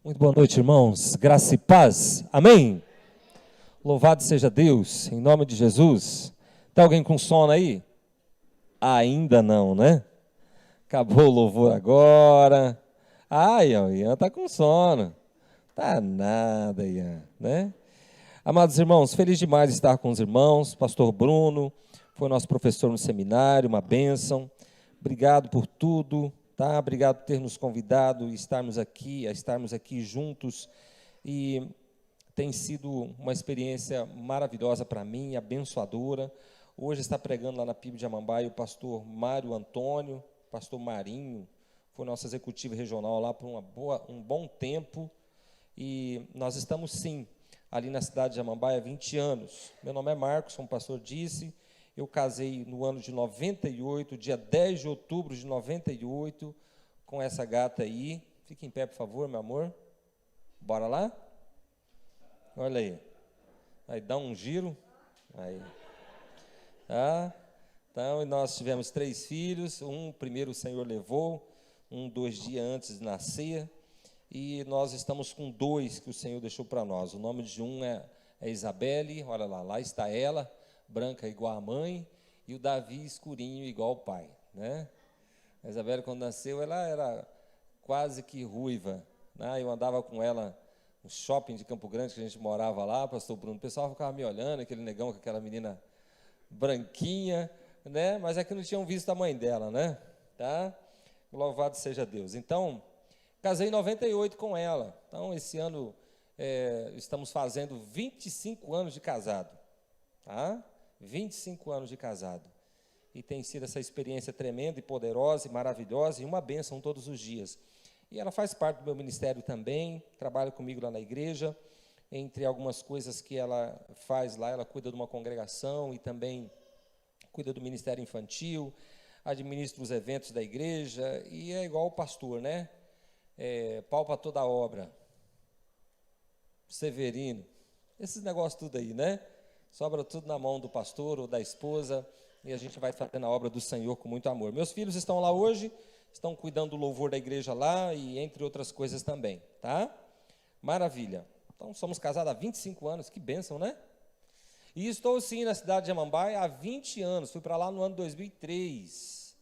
Muito boa noite, irmãos. Graça e paz. Amém? Louvado seja Deus, em nome de Jesus. Tem alguém com sono aí? Ainda não, né? Acabou o louvor agora. Ai, o Ian está com sono. Tá nada, Ian, né? Amados irmãos, feliz demais de estar com os irmãos. Pastor Bruno foi nosso professor no seminário, uma bênção. Obrigado por tudo. Tá? Obrigado por ter nos convidado e estarmos aqui juntos, e tem sido uma experiência maravilhosa para mim, abençoadora. Hoje está pregando lá na PIB de Amambaia o pastor Mário Antônio, pastor Marinho, foi nosso executivo regional lá por um bom tempo, e nós estamos sim, ali na cidade de Amambaia há 20 anos. Meu nome é Marcos, como o pastor disse. Eu casei no ano de 98, dia 10 de outubro de 98, com essa gata aí. Fique em pé, por favor, meu amor. Bora lá? Olha aí. Aí dá um giro. Aí. Tá? Então, nós tivemos 3 filhos. Primeiro o Senhor levou, 2 dias antes de nascer. E nós estamos com 2 que o Senhor deixou para nós. O nome de um é Isabelle, olha lá está ela, branca igual a mãe, e o Davi escurinho igual o pai, né? A Isabelle, quando nasceu, ela era quase que ruiva, né? Eu andava com ela no shopping de Campo Grande, que a gente morava lá, pastor Bruno, o pessoal ficava me olhando, aquele negão com aquela menina branquinha, né? Mas é que não tinham visto a mãe dela, né? Tá? Louvado seja Deus. Então, casei em 98 com ela. Então, esse ano estamos fazendo 25 anos de casado, tá? 25 anos de casado, e tem sido essa experiência tremenda e poderosa e maravilhosa, e uma bênção todos os dias. E ela faz parte do meu ministério também, trabalha comigo lá na igreja. Entre algumas coisas que ela faz lá, ela cuida de uma congregação e também cuida do ministério infantil, administra os eventos da igreja, e é igual o pastor, né? Pau para toda a obra, Severino, esses negócios tudo aí, né? Sobra tudo na mão do pastor ou da esposa, e a gente vai fazendo a obra do Senhor com muito amor. Meus filhos estão lá hoje, estão cuidando do louvor da igreja lá, e entre outras coisas também, tá? Maravilha. Então, somos casados há 25 anos, que bênção, né? E estou, sim, na cidade de Amambaia há 20 anos, fui para lá no ano 2003.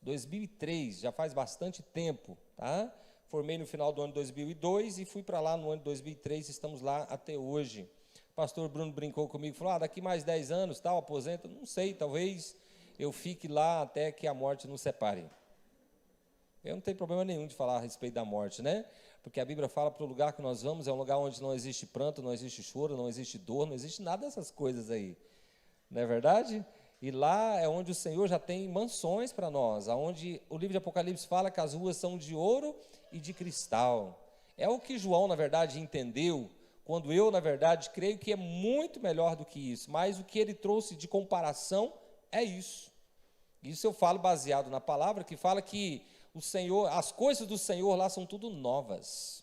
2003, já faz bastante tempo, tá? Formei no final do ano 2002 e fui para lá no ano de 2003, estamos lá até hoje. O pastor Bruno brincou comigo, falou, daqui mais 10 anos, tal, aposenta, não sei, talvez eu fique lá até que a morte nos separe. Eu não tenho problema nenhum de falar a respeito da morte, né? Porque a Bíblia fala para o lugar que nós vamos, é um lugar onde não existe pranto, não existe choro, não existe dor, não existe nada dessas coisas aí. Não é verdade? E lá é onde o Senhor já tem mansões para nós, onde o livro de Apocalipse fala que as ruas são de ouro e de cristal. É o que João, na verdade, entendeu, quando eu, na verdade, creio que é muito melhor do que isso, mas o que ele trouxe de comparação é isso. Isso eu falo baseado na palavra, que fala que o Senhor, as coisas do Senhor lá são tudo novas.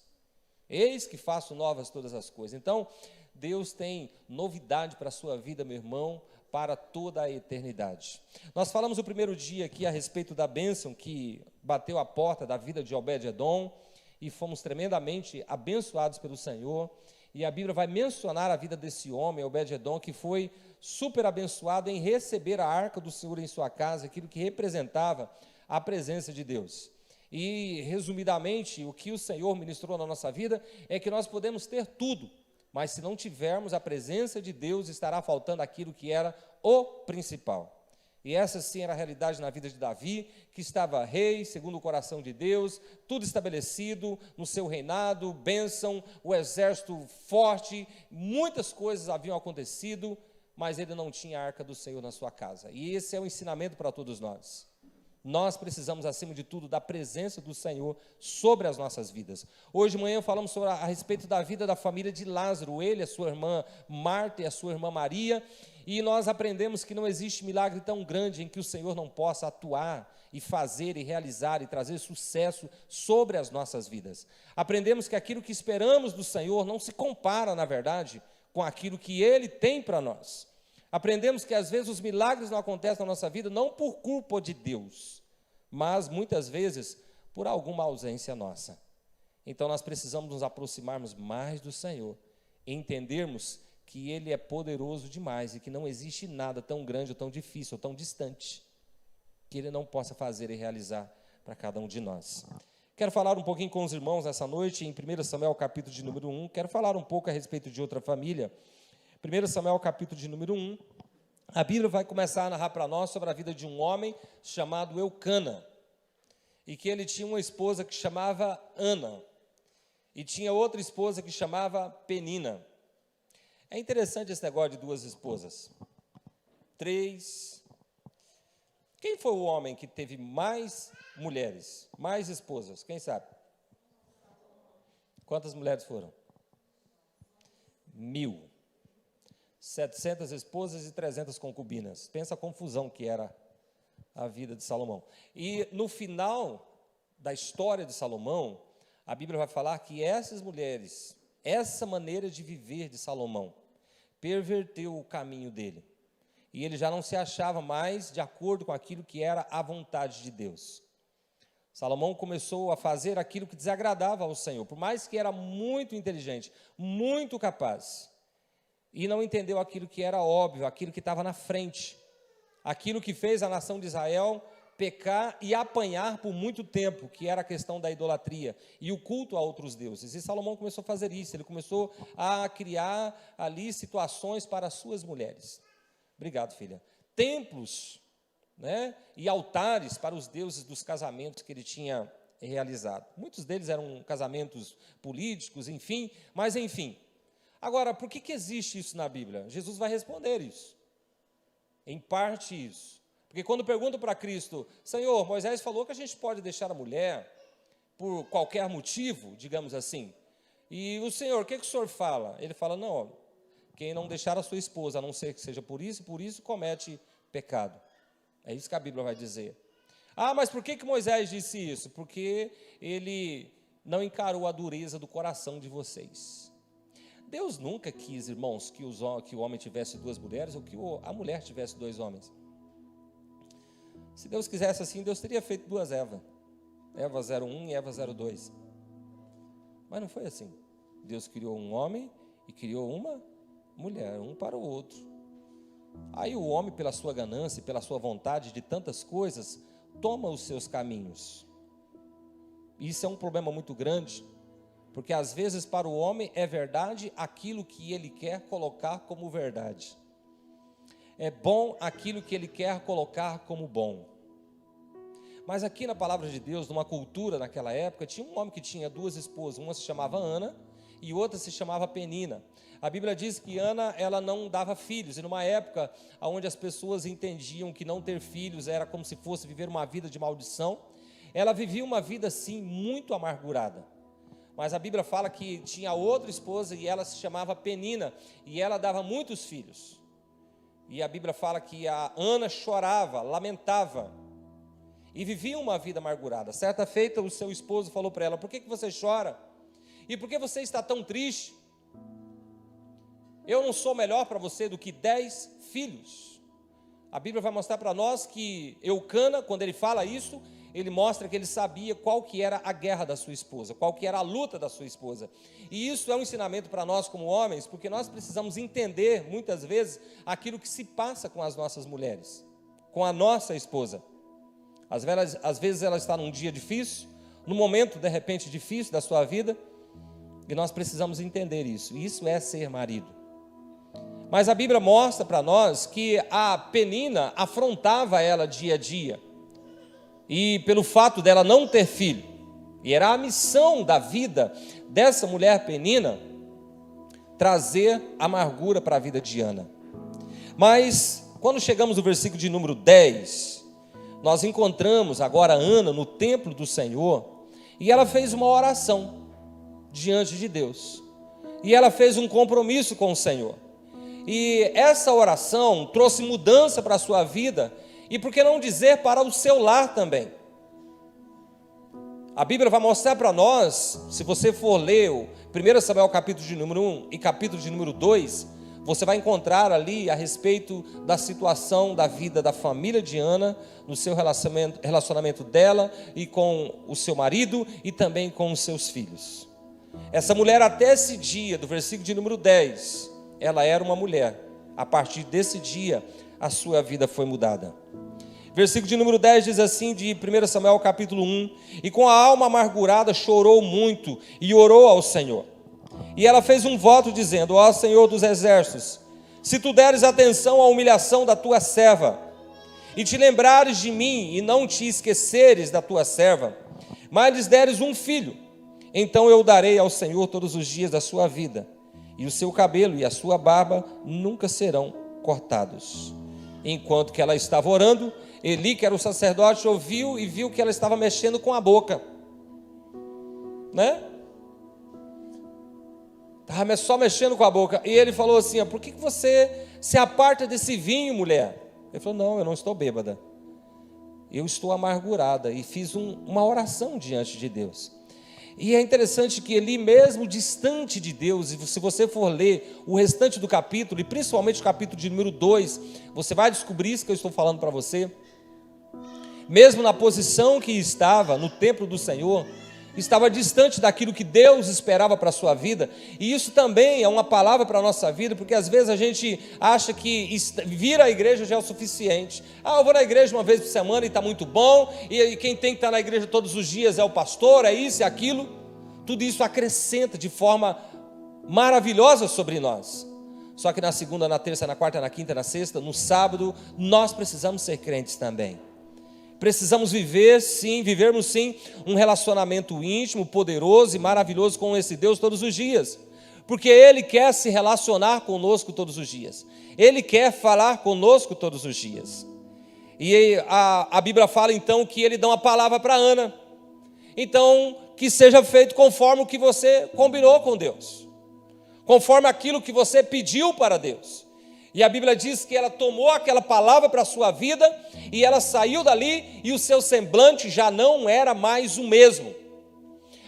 Eis que faço novas todas as coisas. Então, Deus tem novidade para a sua vida, meu irmão, para toda a eternidade. Nós falamos o primeiro dia aqui a respeito da bênção que bateu a porta da vida de Obed-Edom, e fomos tremendamente abençoados pelo Senhor. E a Bíblia vai mencionar a vida desse homem, Obed-Edom, que foi super abençoado em receber a arca do Senhor em sua casa, aquilo que representava a presença de Deus. E, resumidamente, o que o Senhor ministrou na nossa vida é que nós podemos ter tudo, mas se não tivermos a presença de Deus, estará faltando aquilo que era o principal. E essa sim era a realidade na vida de Davi, que estava rei, segundo o coração de Deus, tudo estabelecido no seu reinado, bênção, o exército forte, muitas coisas haviam acontecido, mas ele não tinha a arca do Senhor na sua casa. E esse é o ensinamento para todos nós. Nós precisamos, acima de tudo, da presença do Senhor sobre as nossas vidas. Hoje de manhã falamos a respeito da vida da família de Lázaro, ele, a sua irmã Marta e a sua irmã Maria, e nós aprendemos que não existe milagre tão grande em que o Senhor não possa atuar e fazer e realizar e trazer sucesso sobre as nossas vidas. Aprendemos que aquilo que esperamos do Senhor não se compara, na verdade, com aquilo que Ele tem para nós. Aprendemos que às vezes os milagres não acontecem na nossa vida não por culpa de Deus, mas muitas vezes por alguma ausência nossa. Então nós precisamos nos aproximarmos mais do Senhor, entendermos que Ele é poderoso demais e que não existe nada tão grande ou tão difícil ou tão distante que Ele não possa fazer e realizar para cada um de nós. Quero falar um pouquinho com os irmãos nessa noite, em 1 Samuel, capítulo de número 1. Quero falar um pouco a respeito de outra família. 1 Samuel, capítulo de número 1. A Bíblia vai começar a narrar para nós sobre a vida de um homem chamado Eucana. E que ele tinha uma esposa que chamava Ana. E tinha outra esposa que chamava Penina. É interessante esse negócio de duas esposas. 3. Quem foi o homem que teve mais mulheres, mais esposas? Quem sabe? Quantas mulheres foram? 1.000. 700 esposas e 300 concubinas. Pensa a confusão que era a vida de Salomão. E no final da história de Salomão, a Bíblia vai falar que essas mulheres, essa maneira de viver de Salomão, perverteu o caminho dele. E ele já não se achava mais de acordo com aquilo que era a vontade de Deus. Salomão começou a fazer aquilo que desagradava ao Senhor, por mais que era muito inteligente, muito capaz, e não entendeu aquilo que era óbvio, aquilo que estava na frente, aquilo que fez a nação de Israel pecar e apanhar por muito tempo, que era a questão da idolatria e o culto a outros deuses. E Salomão começou a fazer isso, ele começou a criar ali situações para as suas mulheres. Obrigado, filha. Templos, né, e altares para os deuses dos casamentos que ele tinha realizado. Muitos deles eram casamentos políticos, enfim, mas enfim. Agora, por que existe isso na Bíblia? Jesus vai responder isso. Em parte isso. Porque quando perguntam para Cristo, Senhor, Moisés falou que a gente pode deixar a mulher por qualquer motivo, digamos assim. E o Senhor, o que o Senhor fala? Ele fala, não, quem não deixar a sua esposa, a não ser que seja por isso comete pecado. É isso que a Bíblia vai dizer. Ah, mas por que Moisés disse isso? Porque ele não encarou a dureza do coração de vocês. Deus nunca quis, irmãos, que o homem tivesse duas mulheres ou que a mulher tivesse dois homens. Se Deus quisesse assim, Deus teria feito duas Evas. Eva 01 e Eva 02. Mas não foi assim. Deus criou um homem e criou uma mulher, um para o outro. Aí o homem, pela sua ganância, pela sua vontade de tantas coisas, toma os seus caminhos. Isso é um problema muito grande, porque às vezes para o homem é verdade aquilo que ele quer colocar como verdade. É bom aquilo que ele quer colocar como bom. Mas aqui na palavra de Deus, numa cultura naquela época, tinha um homem que tinha duas esposas, uma se chamava Ana e outra se chamava Penina. A Bíblia diz que Ana, ela não dava filhos, e numa época onde as pessoas entendiam que não ter filhos era como se fosse viver uma vida de maldição, ela vivia uma vida assim muito amargurada. Mas a Bíblia fala que tinha outra esposa e ela se chamava Penina, e ela dava muitos filhos. E a Bíblia fala que a Ana chorava, lamentava, e vivia uma vida amargurada. Certa feita o seu esposo falou para ela, por que você chora? E por que você está tão triste? Eu não sou melhor para você do que 10 filhos. A Bíblia vai mostrar para nós que Eucana, quando ele fala isso, ele mostra que ele sabia qual que era a guerra da sua esposa, qual que era a luta da sua esposa. E isso é um ensinamento para nós como homens, porque nós precisamos entender, muitas vezes, aquilo que se passa com as nossas mulheres, com a nossa esposa. Às vezes ela está num dia difícil, num momento, de repente, difícil da sua vida, e nós precisamos entender isso. Isso é ser marido. Mas a Bíblia mostra para nós que a Penina afrontava ela dia a dia. E pelo fato dela não ter filho, e era a missão da vida dessa mulher Penina, trazer amargura para a vida de Ana. Mas, quando chegamos no versículo de número 10, nós encontramos agora Ana no templo do Senhor, e ela fez uma oração diante de Deus, e ela fez um compromisso com o Senhor, e essa oração trouxe mudança para a sua vida, e por que não dizer para o seu lar também. A Bíblia vai mostrar para nós, se você for ler o 1 Samuel capítulo de número 1 e capítulo de número 2, Você vai encontrar ali a respeito da situação da vida da família de Ana, no seu relacionamento dela e com o seu marido e também com os seus filhos. Essa mulher, até esse dia, do versículo de número 10, ela era uma mulher. A partir desse dia, a sua vida foi mudada. Versículo de número 10 diz assim, de 1 Samuel capítulo 1: E com a alma amargurada chorou muito e orou ao Senhor. E ela fez um voto dizendo: Ó Senhor dos exércitos, se tu deres atenção à humilhação da tua serva, e te lembrares de mim, e não te esqueceres da tua serva, mas lhes deres um filho, então eu darei ao Senhor todos os dias da sua vida, e o seu cabelo e a sua barba nunca serão cortados. Enquanto que ela estava orando, Eli, que era o sacerdote, ouviu e viu que ela estava mexendo com a boca, né? Estava só mexendo com a boca. E ele falou assim: por que você se aparta desse vinho, mulher? Ele falou: não, eu não estou bêbada, eu estou amargurada. E fiz uma oração diante de Deus. E é interessante que Eli, mesmo distante de Deus, e se você for ler o restante do capítulo, e principalmente o capítulo de número 2, você vai descobrir isso que eu estou falando para você. Mesmo na posição que estava no templo do Senhor, estava distante daquilo que Deus esperava para a sua vida. E isso também é uma palavra para a nossa vida, porque às vezes a gente acha que vir à igreja já é o suficiente. Eu vou na igreja uma vez por semana e está muito bom, e quem tem que estar na igreja todos os dias é o pastor, é isso e aquilo. Tudo isso acrescenta de forma maravilhosa sobre nós. Só que na segunda, na terça, na quarta, na quinta, na sexta, no sábado, nós precisamos ser crentes também. Precisamos vivermos sim, um relacionamento íntimo, poderoso e maravilhoso com esse Deus todos os dias. Porque Ele quer se relacionar conosco todos os dias. Ele quer falar conosco todos os dias. E a Bíblia fala então que Ele dá uma palavra para Ana. Então, que seja feito conforme o que você combinou com Deus. Conforme aquilo que você pediu para Deus. E a Bíblia diz que ela tomou aquela palavra para a sua vida, e ela saiu dali, e o seu semblante já não era mais o mesmo.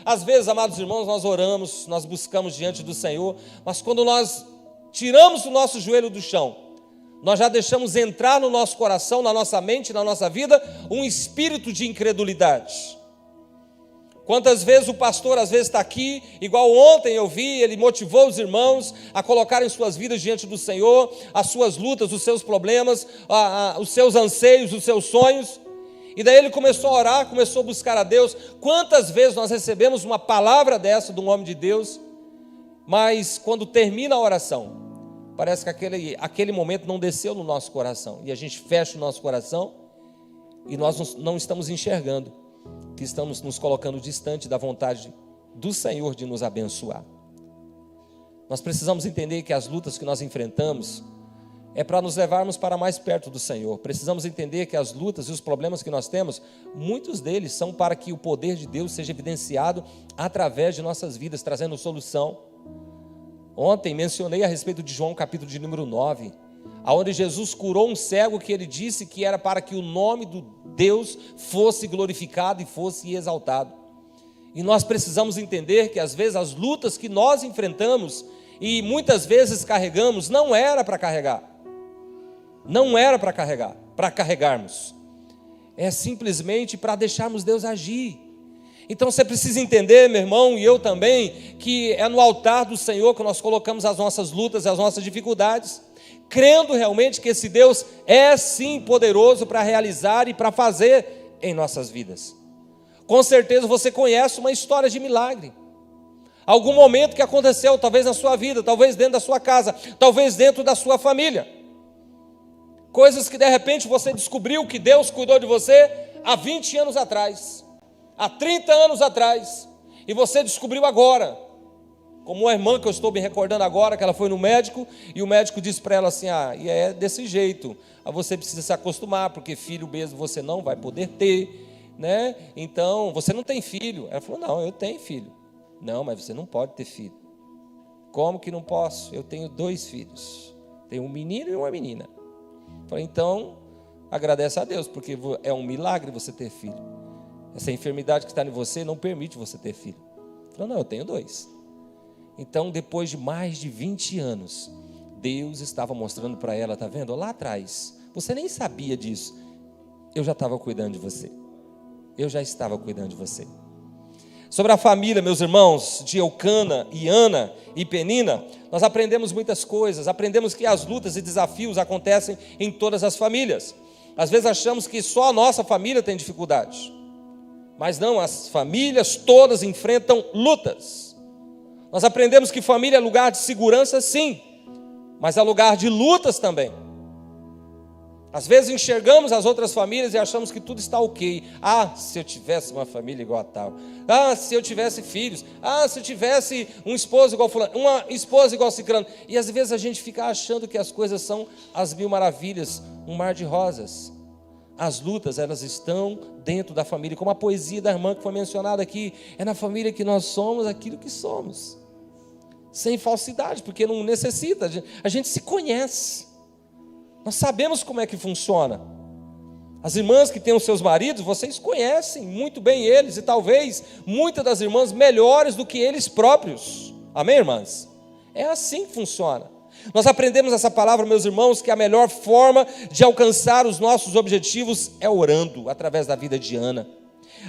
Às vezes, amados irmãos, nós oramos, nós buscamos diante do Senhor, mas quando nós tiramos o nosso joelho do chão, nós já deixamos entrar no nosso coração, na nossa mente, na nossa vida, um espírito de incredulidade. Quantas vezes o pastor às vezes está aqui, igual ontem eu vi, ele motivou os irmãos a colocarem suas vidas diante do Senhor, as suas lutas, os seus problemas, os seus anseios, os seus sonhos, e daí ele começou a orar, começou a buscar a Deus. Quantas vezes nós recebemos uma palavra dessa de um homem de Deus, mas quando termina a oração, parece que aquele momento não desceu no nosso coração, e a gente fecha o nosso coração, e nós não estamos enxergando que estamos nos colocando distante da vontade do Senhor de nos abençoar. Nós precisamos entender que as lutas que nós enfrentamos é para nos levarmos para mais perto do Senhor. Precisamos entender que as lutas e os problemas que nós temos, muitos deles são para que o poder de Deus seja evidenciado através de nossas vidas, trazendo solução. Ontem mencionei a respeito de João capítulo de número 9, onde Jesus curou um cego, que ele disse que era para que o nome do Deus fosse glorificado e fosse exaltado. E nós precisamos entender que às vezes as lutas que nós enfrentamos e muitas vezes carregamos, não era para carregar. Não era para carregarmos. É simplesmente para deixarmos Deus agir. Então você precisa entender, meu irmão, e eu também, que é no altar do Senhor que nós colocamos as nossas lutas e as nossas dificuldades, crendo realmente que esse Deus é sim poderoso para realizar e para fazer em nossas vidas. Com certeza você conhece uma história de milagre. Algum momento que aconteceu, talvez na sua vida, talvez dentro da sua casa, talvez dentro da sua família. Coisas que de repente você descobriu que Deus cuidou de você há 20 anos atrás, há 30 anos atrás, e você descobriu agora. Como uma irmã que eu estou me recordando agora, que ela foi no médico, e o médico disse para ela assim: e é desse jeito, você precisa se acostumar, porque filho mesmo você não vai poder ter, né? Então, você não tem filho. Ela falou: não, eu tenho filho. Não, mas você não pode ter filho. Como que não posso? Eu tenho 2 filhos, tenho um menino e uma menina. Eu falei: então, agradece a Deus, porque é um milagre você ter filho. Essa enfermidade que está em você não permite você ter filho. Ela falou: não, eu tenho 2. Então, depois de mais de 20 anos, Deus estava mostrando para ela, está vendo? Lá atrás, você nem sabia disso. Eu já estava cuidando de você. Eu já estava cuidando de você. Sobre a família, meus irmãos, de Eucana e Ana e Penina, nós aprendemos muitas coisas. Aprendemos que as lutas e desafios acontecem em todas as famílias. Às vezes achamos que só a nossa família tem dificuldades. Mas não, as famílias todas enfrentam lutas. Nós aprendemos que família é lugar de segurança, sim, mas é lugar de lutas também. Às vezes enxergamos as outras famílias e achamos que tudo está ok. Ah, se eu tivesse uma família igual a tal. Ah, se eu tivesse filhos. Ah, se eu tivesse um esposo igual fulano, uma esposa igual ciclano. E às vezes a gente fica achando que as coisas são as mil maravilhas, um mar de rosas. As lutas, elas estão dentro da família. Como a poesia da irmã que foi mencionada aqui, é na família que nós somos aquilo que somos. Sem falsidade, porque não necessita. A gente se conhece. Nós sabemos como é que funciona. As irmãs que têm os seus maridos, vocês conhecem muito bem eles, e talvez muitas das irmãs melhores do que eles próprios. Amém, irmãs? É assim que funciona. Nós aprendemos essa palavra, meus irmãos, que a melhor forma de alcançar os nossos objetivos é orando, através da vida de Ana.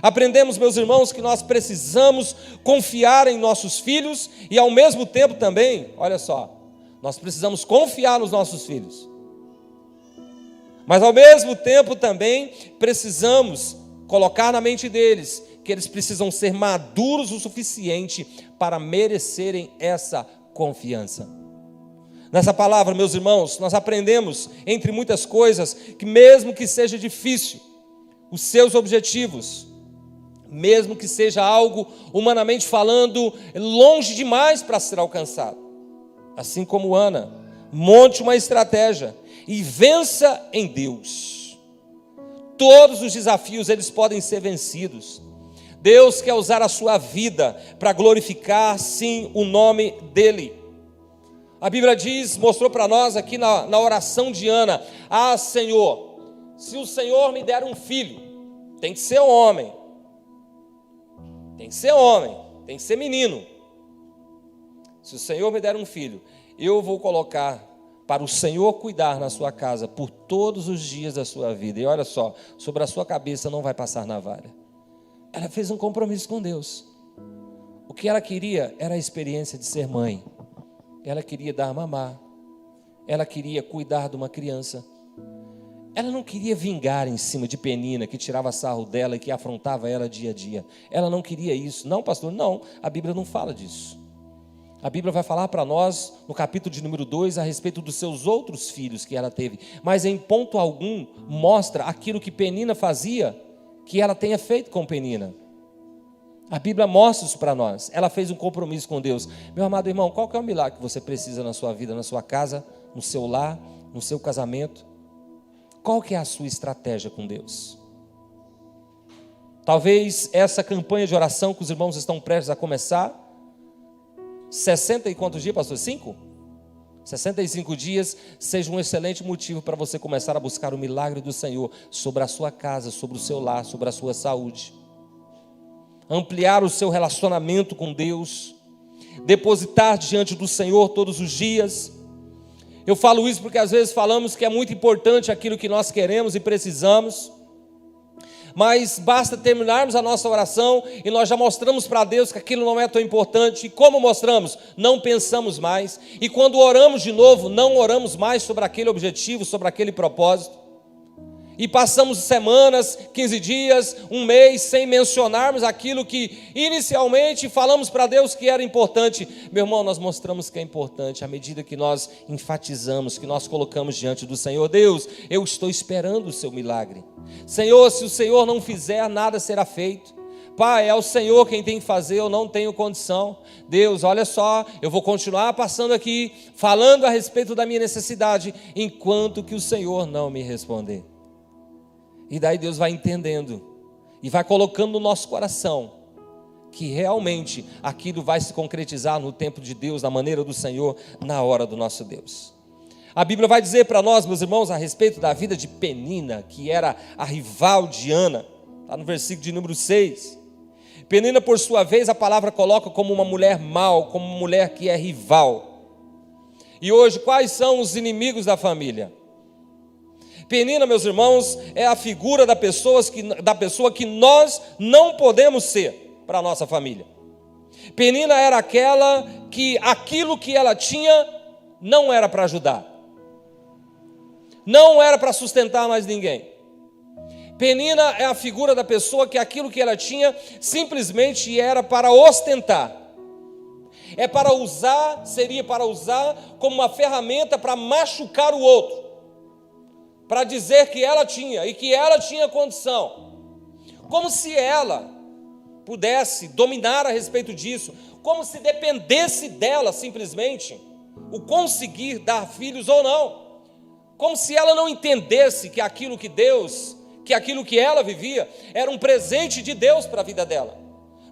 Aprendemos, meus irmãos, que nós precisamos confiar em nossos filhos e ao mesmo tempo também, olha só, nós precisamos confiar nos nossos filhos. Mas ao mesmo tempo também precisamos colocar na mente deles que eles precisam ser maduros o suficiente para merecerem essa confiança. Nessa palavra, meus irmãos, nós aprendemos, entre muitas coisas, que mesmo que seja difícil, os seus objetivos, mesmo que seja algo, humanamente falando, longe demais para ser alcançado, assim como Ana, monte uma estratégia e vença em Deus. Todos os desafios, eles podem ser vencidos. Deus quer usar a sua vida para glorificar, sim, o nome dEle. A Bíblia diz, mostrou para nós aqui na oração de Ana: ah, Senhor, se o Senhor me der um filho, tem que ser homem, tem que ser homem, tem que ser menino. Se o Senhor me der um filho, eu vou colocar para o Senhor cuidar na sua casa por todos os dias da sua vida. E olha só, sobre a sua cabeça não vai passar navalha. Ela fez um compromisso com Deus. O que ela queria era a experiência de ser mãe. Ela queria dar mamar. Ela queria cuidar de uma criança. Ela não queria vingar em cima de Penina, que tirava sarro dela e que afrontava ela dia a dia. Ela não queria isso. Não, pastor, não. A Bíblia não fala disso. A Bíblia vai falar para nós, no capítulo de número 2, a respeito dos seus outros filhos que ela teve. Mas em ponto algum, mostra aquilo que Penina fazia, que ela tenha feito com Penina. A Bíblia mostra isso para nós. Ela fez um compromisso com Deus. Meu amado irmão, qual que é o milagre que você precisa na sua vida, na sua casa, no seu lar, no seu casamento? Qual que é a sua estratégia com Deus? Talvez essa campanha de oração que os irmãos estão prestes a começar, 60 e quantos dias, pastor? 65 dias, seja um excelente motivo para você começar a buscar o milagre do Senhor sobre a sua casa, sobre o seu lar, sobre a sua saúde. Ampliar o seu relacionamento com Deus, depositar diante do Senhor todos os dias. Eu falo isso porque às vezes falamos que é muito importante aquilo que nós queremos e precisamos, mas basta terminarmos a nossa oração e nós já mostramos para Deus que aquilo não é tão importante. E como mostramos? Não pensamos mais. E quando oramos de novo, não oramos mais sobre aquele objetivo, sobre aquele propósito. E passamos semanas, 15 dias, um mês, sem mencionarmos aquilo que inicialmente falamos para Deus que era importante. Meu irmão, nós mostramos que é importante à medida que nós enfatizamos, que nós colocamos diante do Senhor. Deus, eu estou esperando o seu milagre. Senhor, se o Senhor não fizer, nada será feito. Pai, é o Senhor quem tem que fazer, eu não tenho condição. Deus, olha só, eu vou continuar passando aqui, falando a respeito da minha necessidade, enquanto que o Senhor não me responder. E daí Deus vai entendendo e vai colocando no nosso coração que realmente aquilo vai se concretizar no tempo de Deus, na maneira do Senhor, na hora do nosso Deus. A Bíblia vai dizer para nós, meus irmãos, a respeito da vida de Penina, que era a rival de Ana, está no versículo de número 6. Penina, por sua vez, a palavra coloca como uma mulher mau, como uma mulher que é rival. E hoje, quais são os inimigos da família? Penina, meus irmãos, é a figura da pessoa que nós não podemos ser para a nossa família. Penina era aquela que aquilo que ela tinha não era para ajudar, não era para sustentar mais ninguém. Penina é a figura da pessoa que aquilo que ela tinha simplesmente era para ostentar. Seria para usar como uma ferramenta para machucar o outro, para dizer que ela tinha e que ela tinha condição, como se ela pudesse dominar a respeito disso, como se dependesse dela simplesmente o conseguir dar filhos ou não, como se ela não entendesse que aquilo que ela vivia era um presente de Deus para a vida dela.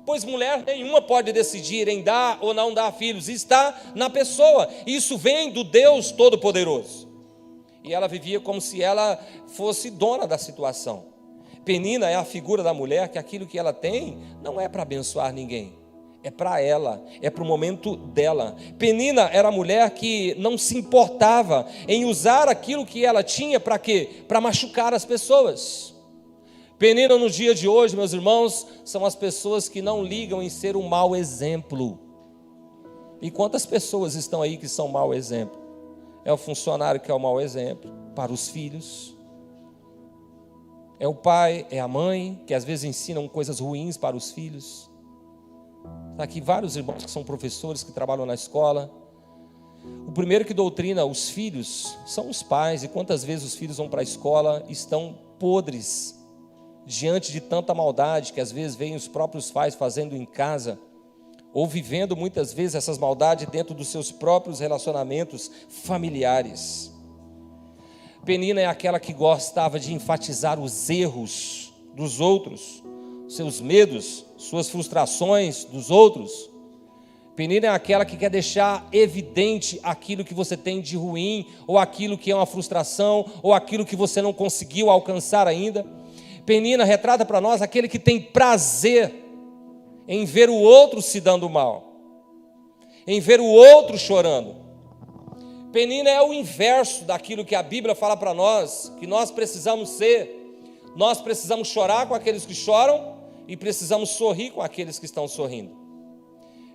Pois mulher nenhuma pode decidir em dar ou não dar filhos, está na pessoa, isso vem do Deus Todo-Poderoso. E ela vivia como se ela fosse dona da situação. Penina é a figura da mulher que aquilo que ela tem não é para abençoar ninguém, é para ela, é para o momento dela. Penina era a mulher que não se importava em usar aquilo que ela tinha para quê? Para machucar as pessoas. Penina no dia de hoje, meus irmãos, são as pessoas que não ligam em ser um mau exemplo. E quantas pessoas estão aí que são mau exemplo? É o funcionário que é o mau exemplo para os filhos. É o pai, é a mãe, que às vezes ensinam coisas ruins para os filhos. Está aqui vários irmãos que são professores, que trabalham na escola. O primeiro que doutrina os filhos são os pais. E quantas vezes os filhos vão para a escola e estão podres diante de tanta maldade que às vezes veem os próprios pais fazendo em casa, ou vivendo muitas vezes essas maldades dentro dos seus próprios relacionamentos familiares. Penina é aquela que gostava de enfatizar os erros dos outros, seus medos, suas frustrações dos outros. Penina é aquela que quer deixar evidente aquilo que você tem de ruim, ou aquilo que é uma frustração, ou aquilo que você não conseguiu alcançar ainda. Penina retrata para nós aquele que tem prazer em ver o outro se dando mal, em ver o outro chorando. Penina é o inverso daquilo que a Bíblia fala para nós, que nós precisamos ser. Nós precisamos chorar com aqueles que choram e precisamos sorrir com aqueles que estão sorrindo.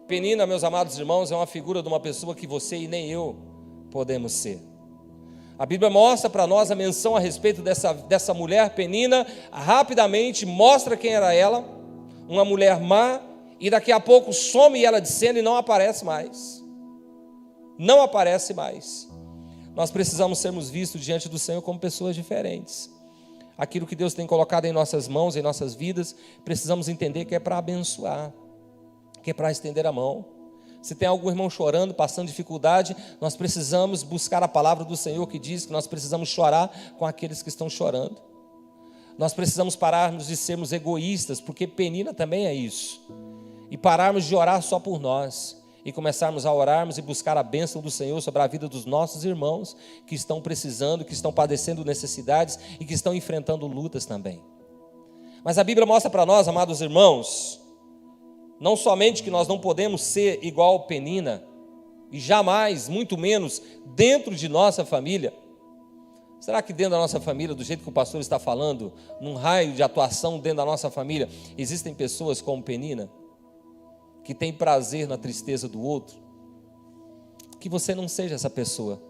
Penina, meus amados irmãos, é uma figura de uma pessoa que você e nem eu podemos ser. A Bíblia mostra para nós a menção a respeito dessa mulher Penina, rapidamente mostra quem era ela, uma mulher má, e daqui a pouco some ela de cena e não aparece mais. Não aparece mais. Nós precisamos sermos vistos diante do Senhor como pessoas diferentes. Aquilo que Deus tem colocado em nossas mãos, em nossas vidas, precisamos entender que é para abençoar, que é para estender a mão. Se tem algum irmão chorando, passando dificuldade, nós precisamos buscar a palavra do Senhor que diz que nós precisamos chorar com aqueles que estão chorando. Nós precisamos pararmos de sermos egoístas, porque Penina também é isso. E pararmos de orar só por nós e começarmos a orarmos e buscar a bênção do Senhor sobre a vida dos nossos irmãos que estão precisando, que estão padecendo necessidades e que estão enfrentando lutas também. Mas a Bíblia mostra para nós, amados irmãos, não somente que nós não podemos ser igual Penina, e jamais, muito menos, dentro de nossa família. Será que dentro da nossa família, do jeito que o pastor está falando, num raio de atuação dentro da nossa família, existem pessoas como Penina, que tem prazer na tristeza do outro? Que você não seja essa pessoa,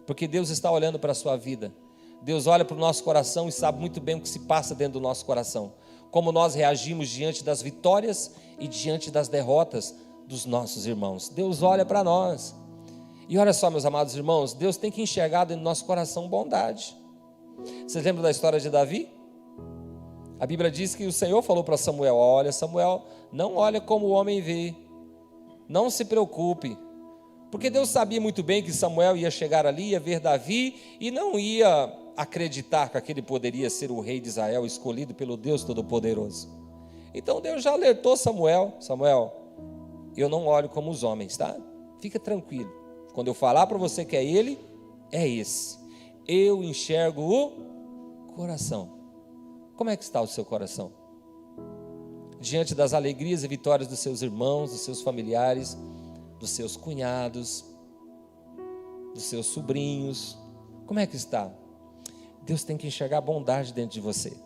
porque Deus está olhando para a sua vida. Deus olha para o nosso coração e sabe muito bem o que se passa dentro do nosso coração, como nós reagimos diante das vitórias e diante das derrotas dos nossos irmãos. Deus olha para nós. E olha só, meus amados irmãos, Deus tem que enxergar dentro do nosso coração bondade. Vocês lembram da história de Davi? A Bíblia diz que o Senhor falou para Samuel: olha, Samuel, não olha como o homem vê, não se preocupe, porque Deus sabia muito bem que Samuel ia chegar ali, ia ver Davi e não ia acreditar que aquele poderia ser o rei de Israel, escolhido pelo Deus Todo-Poderoso. Então Deus já alertou Samuel: Samuel, eu não olho como os homens, tá? Fica tranquilo, quando eu falar para você que é ele, é esse. Eu enxergo o coração. Como é que está o seu coração? Diante das alegrias e vitórias dos seus irmãos, dos seus familiares, dos seus cunhados, dos seus sobrinhos. Como é que está? Deus tem que enxergar bondade dentro de você.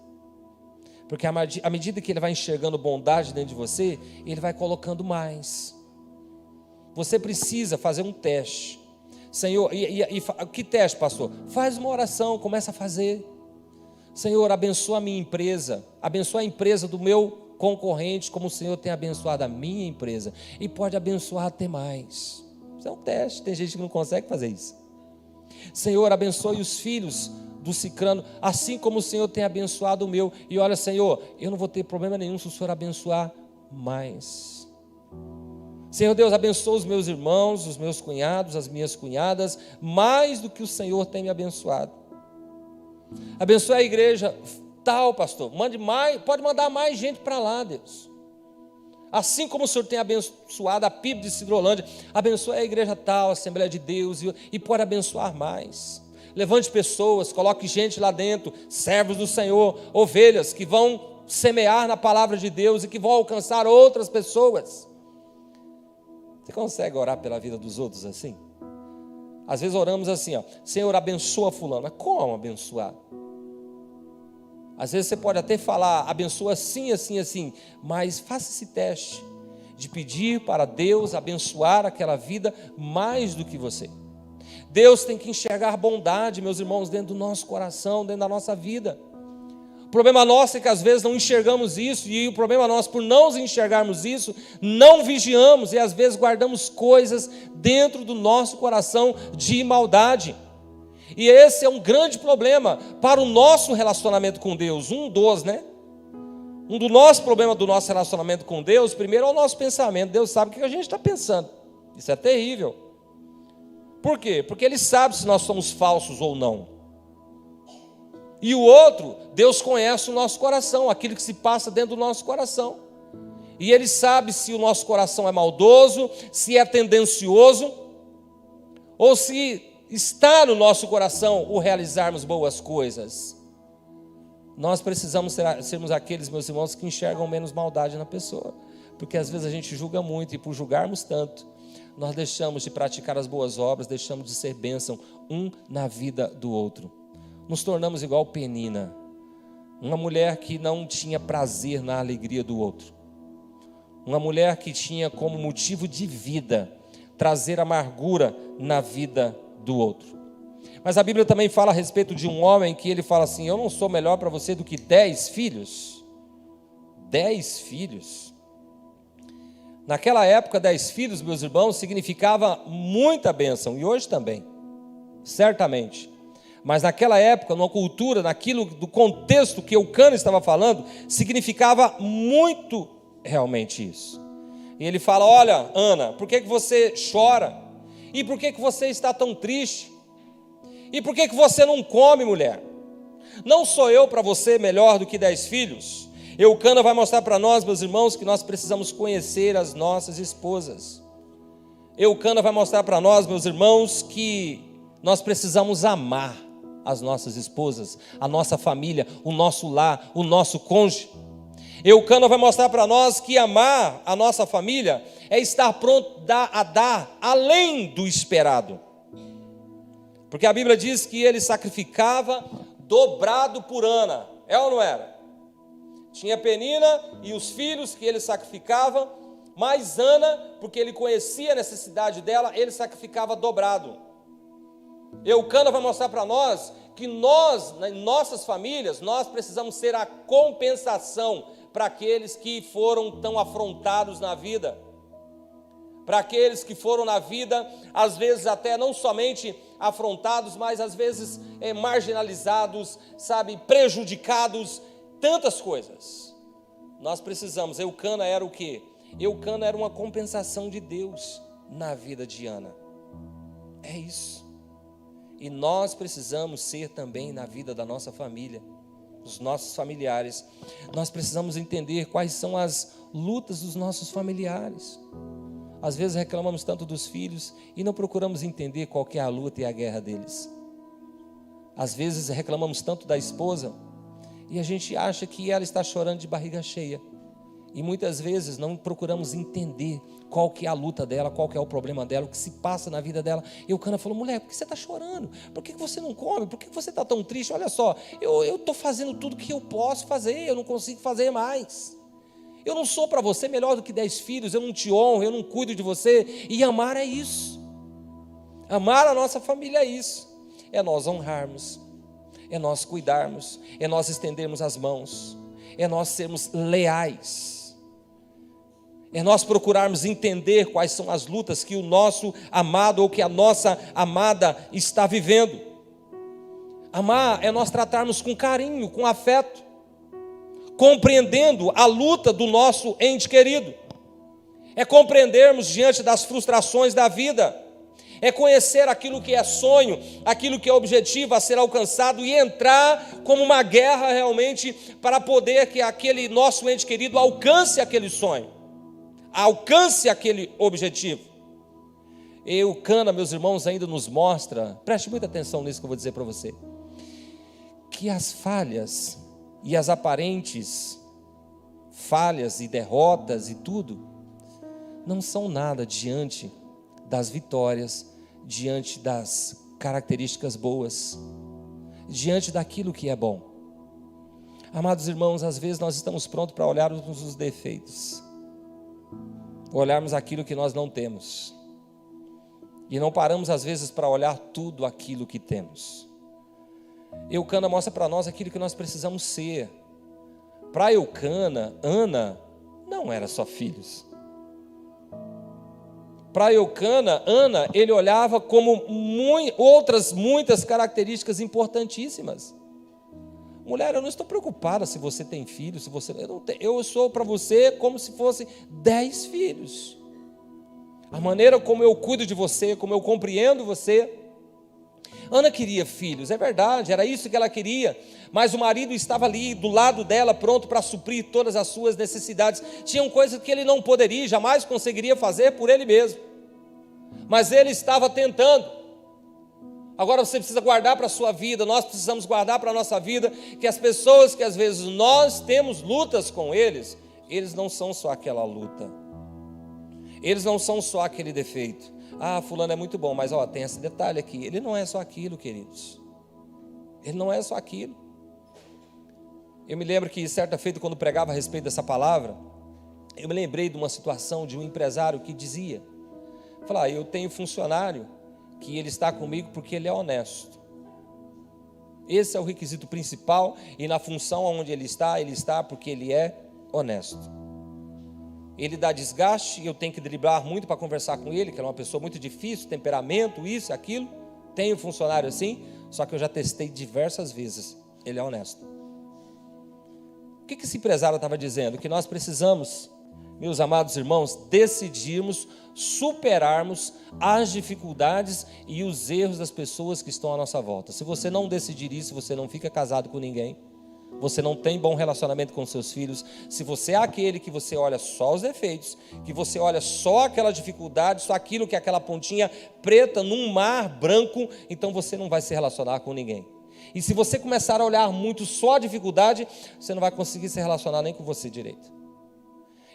Porque à medida que Ele vai enxergando bondade dentro de você, Ele vai colocando mais. Você precisa fazer um teste. Senhor, que teste, pastor? Faz uma oração, começa a fazer. Senhor, abençoa a minha empresa, abençoa a empresa do meu concorrente, como o Senhor tem abençoado a minha empresa, e pode abençoar até mais. Isso é um teste, tem gente que não consegue fazer isso. Senhor, abençoe os filhos do cicrano, assim como o Senhor tem abençoado o meu. E olha, Senhor, eu não vou ter problema nenhum se o Senhor abençoar mais. Senhor Deus, abençoa os meus irmãos, os meus cunhados, as minhas cunhadas, mais do que o Senhor tem me abençoado. Abençoa a igreja tal, pastor, mande mais, pode mandar mais gente para lá, Deus. Assim como o Senhor tem abençoado a PIB de Cidrolândia, abençoa a igreja tal, a Assembleia de Deus, e pode abençoar mais. Levante pessoas, coloque gente lá dentro, servos do Senhor, ovelhas que vão semear na palavra de Deus e que vão alcançar outras pessoas. Você consegue orar pela vida dos outros assim? Às vezes oramos assim, ó, Senhor, abençoa fulano. Mas como abençoar? Às vezes você pode até falar, abençoa assim, assim, assim, mas faça esse teste de pedir para Deus abençoar aquela vida mais do que você. Deus tem que enxergar bondade, meus irmãos, dentro do nosso coração, dentro da nossa vida. O problema nosso é que às vezes não enxergamos isso, e o problema nosso, por não enxergarmos isso, não vigiamos, e às vezes guardamos coisas dentro do nosso coração de maldade. E esse é um grande problema para o nosso relacionamento com Deus. Um do nosso problema do nosso relacionamento com Deus, primeiro é o nosso pensamento. Deus sabe o que a gente está pensando. Isso é terrível. Por quê? Porque Ele sabe se nós somos falsos ou não. E o outro, Deus conhece o nosso coração, aquilo que se passa dentro do nosso coração. E Ele sabe se o nosso coração é maldoso, se é tendencioso, ou se está no nosso coração o realizarmos boas coisas. Nós precisamos sermos aqueles, meus irmãos, que enxergam menos maldade na pessoa. Porque às vezes a gente julga muito, e por julgarmos tanto, nós deixamos de praticar as boas obras, deixamos de ser bênção um na vida do outro. Nos tornamos igual Penina, uma mulher que não tinha prazer na alegria do outro, uma mulher que tinha como motivo de vida trazer amargura na vida do outro. Mas a Bíblia também fala a respeito de um homem que ele fala assim, eu não sou melhor para você do que 10 filhos. 10 filhos. Naquela época, 10 filhos, meus irmãos, significava muita bênção, e hoje também, certamente. Mas naquela época, numa cultura, naquilo do contexto que Eucana estava falando, significava muito realmente isso. E ele fala, olha, Ana, por que você chora? E por que você está tão triste? E por que você não come, mulher? Não sou eu para você melhor do que 10 filhos? Eucana vai mostrar para nós, meus irmãos, que nós precisamos conhecer as nossas esposas. Eucana vai mostrar para nós, meus irmãos, que nós precisamos amar as nossas esposas, a nossa família, o nosso lar, o nosso cônjuge. Eucana vai mostrar para nós que amar a nossa família é estar pronto a dar além do esperado. Porque a Bíblia diz que ele sacrificava dobrado por Ana. É ou não era? Tinha Penina e os filhos que ele sacrificava, mais Ana, porque ele conhecia a necessidade dela, ele sacrificava dobrado. Eucana vai mostrar para nós que nós, em nossas famílias, nós precisamos ser a compensação para aqueles que foram tão afrontados na vida, para aqueles que foram na vida, às vezes até não somente afrontados, mas às vezes marginalizados, sabe, prejudicados, tantas coisas. Nós precisamos, Eucana era o quê? Eucana era uma compensação de Deus na vida de Ana. É isso. E nós precisamos ser também na vida da nossa família, dos nossos familiares. Nós precisamos entender quais são as lutas dos nossos familiares. Às vezes reclamamos tanto dos filhos e não procuramos entender qual que é a luta e a guerra deles. Às vezes reclamamos tanto da esposa e a gente acha que ela está chorando de barriga cheia. E muitas vezes não procuramos entender qual que é a luta dela, qual que é o problema dela, o que se passa na vida dela. E o Cana falou: mulher, por que você está chorando? Por que você não come? Por que você está tão triste? Olha só, eu estou fazendo tudo que eu posso fazer, eu não consigo fazer mais. Eu não sou para você melhor do que 10 filhos, eu não te honro, eu não cuido de você. E amar é isso. Amar a nossa família é isso. É nós honrarmos, é nós cuidarmos, é nós estendermos as mãos, é nós sermos leais. É nós procurarmos entender quais são as lutas que o nosso amado ou que a nossa amada está vivendo. Amar é nós tratarmos com carinho, com afeto, compreendendo a luta do nosso ente querido. É compreendermos diante das frustrações da vida. É conhecer aquilo que é sonho, aquilo que é objetivo a ser alcançado e entrar como uma guerra realmente para poder que aquele nosso ente querido alcance aquele sonho. Alcance aquele objetivo. E o Cana, meus irmãos, ainda nos mostra, preste muita atenção nisso que eu vou dizer para você, que as falhas e as aparentes falhas e derrotas e tudo, não são nada diante das vitórias, diante das características boas, diante daquilo que é bom. Amados irmãos, às vezes nós estamos prontos para olharmos os defeitos, olharmos aquilo que nós não temos, e não paramos às vezes para olhar tudo aquilo que temos. Eucana mostra para nós aquilo que nós precisamos ser. Para Eucana, Ana não era só filhos. Para Eucana, Ana, ele olhava como outras muitas características importantíssimas. Mulher, eu não estou preocupada se você tem filhos, se você não tem. Eu sou para você como se fosse 10 filhos. A maneira como eu cuido de você, como eu compreendo você. Ana queria filhos, é verdade, era isso que ela queria, mas o marido estava ali do lado dela, pronto para suprir todas as suas necessidades. Tinham coisas que ele não poderia, jamais conseguiria fazer por ele mesmo, mas ele estava tentando. Agora você precisa guardar para a sua vida, nós precisamos guardar para a nossa vida, que as pessoas que às vezes nós temos lutas com eles não são só aquela luta, eles não são só aquele defeito. Ah, fulano é muito bom, mas tem esse detalhe aqui, ele não é só aquilo, queridos, ele não é só aquilo. Eu me lembro que certa feita, quando pregava a respeito dessa palavra, eu me lembrei de uma situação de um empresário que dizia, eu tenho funcionário que ele está comigo porque ele é honesto. Esse é o requisito principal, e na função onde ele está porque ele é honesto. Ele dá desgaste, eu tenho que driblar muito para conversar com ele, que é uma pessoa muito difícil, temperamento, isso, aquilo. Tenho funcionário assim, só que eu já testei diversas vezes, ele é honesto. O que esse empresário estava dizendo? Que nós precisamos, meus amados irmãos, decidirmos superarmos as dificuldades e os erros das pessoas que estão à nossa volta. Se você não decidir isso, você não fica casado com ninguém, você não tem bom relacionamento com seus filhos. Se você é aquele que você olha só os defeitos, que você olha só aquela dificuldade, só aquilo que é aquela pontinha preta num mar branco, então você não vai se relacionar com ninguém. E se você começar a olhar muito só a dificuldade, você não vai conseguir se relacionar nem com você direito.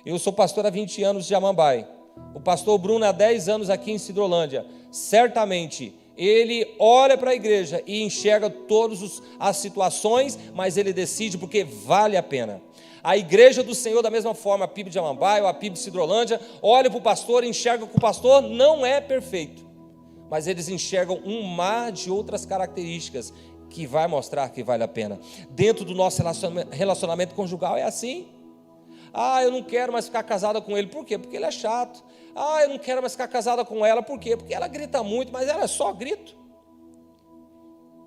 Eu sou pastor há 20 anos de Amambai. O pastor Bruno há 10 anos aqui em Sidrolândia. Certamente, ele olha para a igreja e enxerga todas as situações, mas ele decide porque vale a pena. A igreja do Senhor, da mesma forma, a PIB de Amambai ou a PIB de Sidrolândia, olha para o pastor e enxerga que o pastor não é perfeito, mas eles enxergam um mar de outras características que vai mostrar que vale a pena. Dentro do nosso relacionamento conjugal é assim. Eu não quero mais ficar casada com ele. Por quê? Porque ele é chato. Eu não quero mais ficar casada com ela. Por quê? Porque ela grita muito, mas ela é só grito.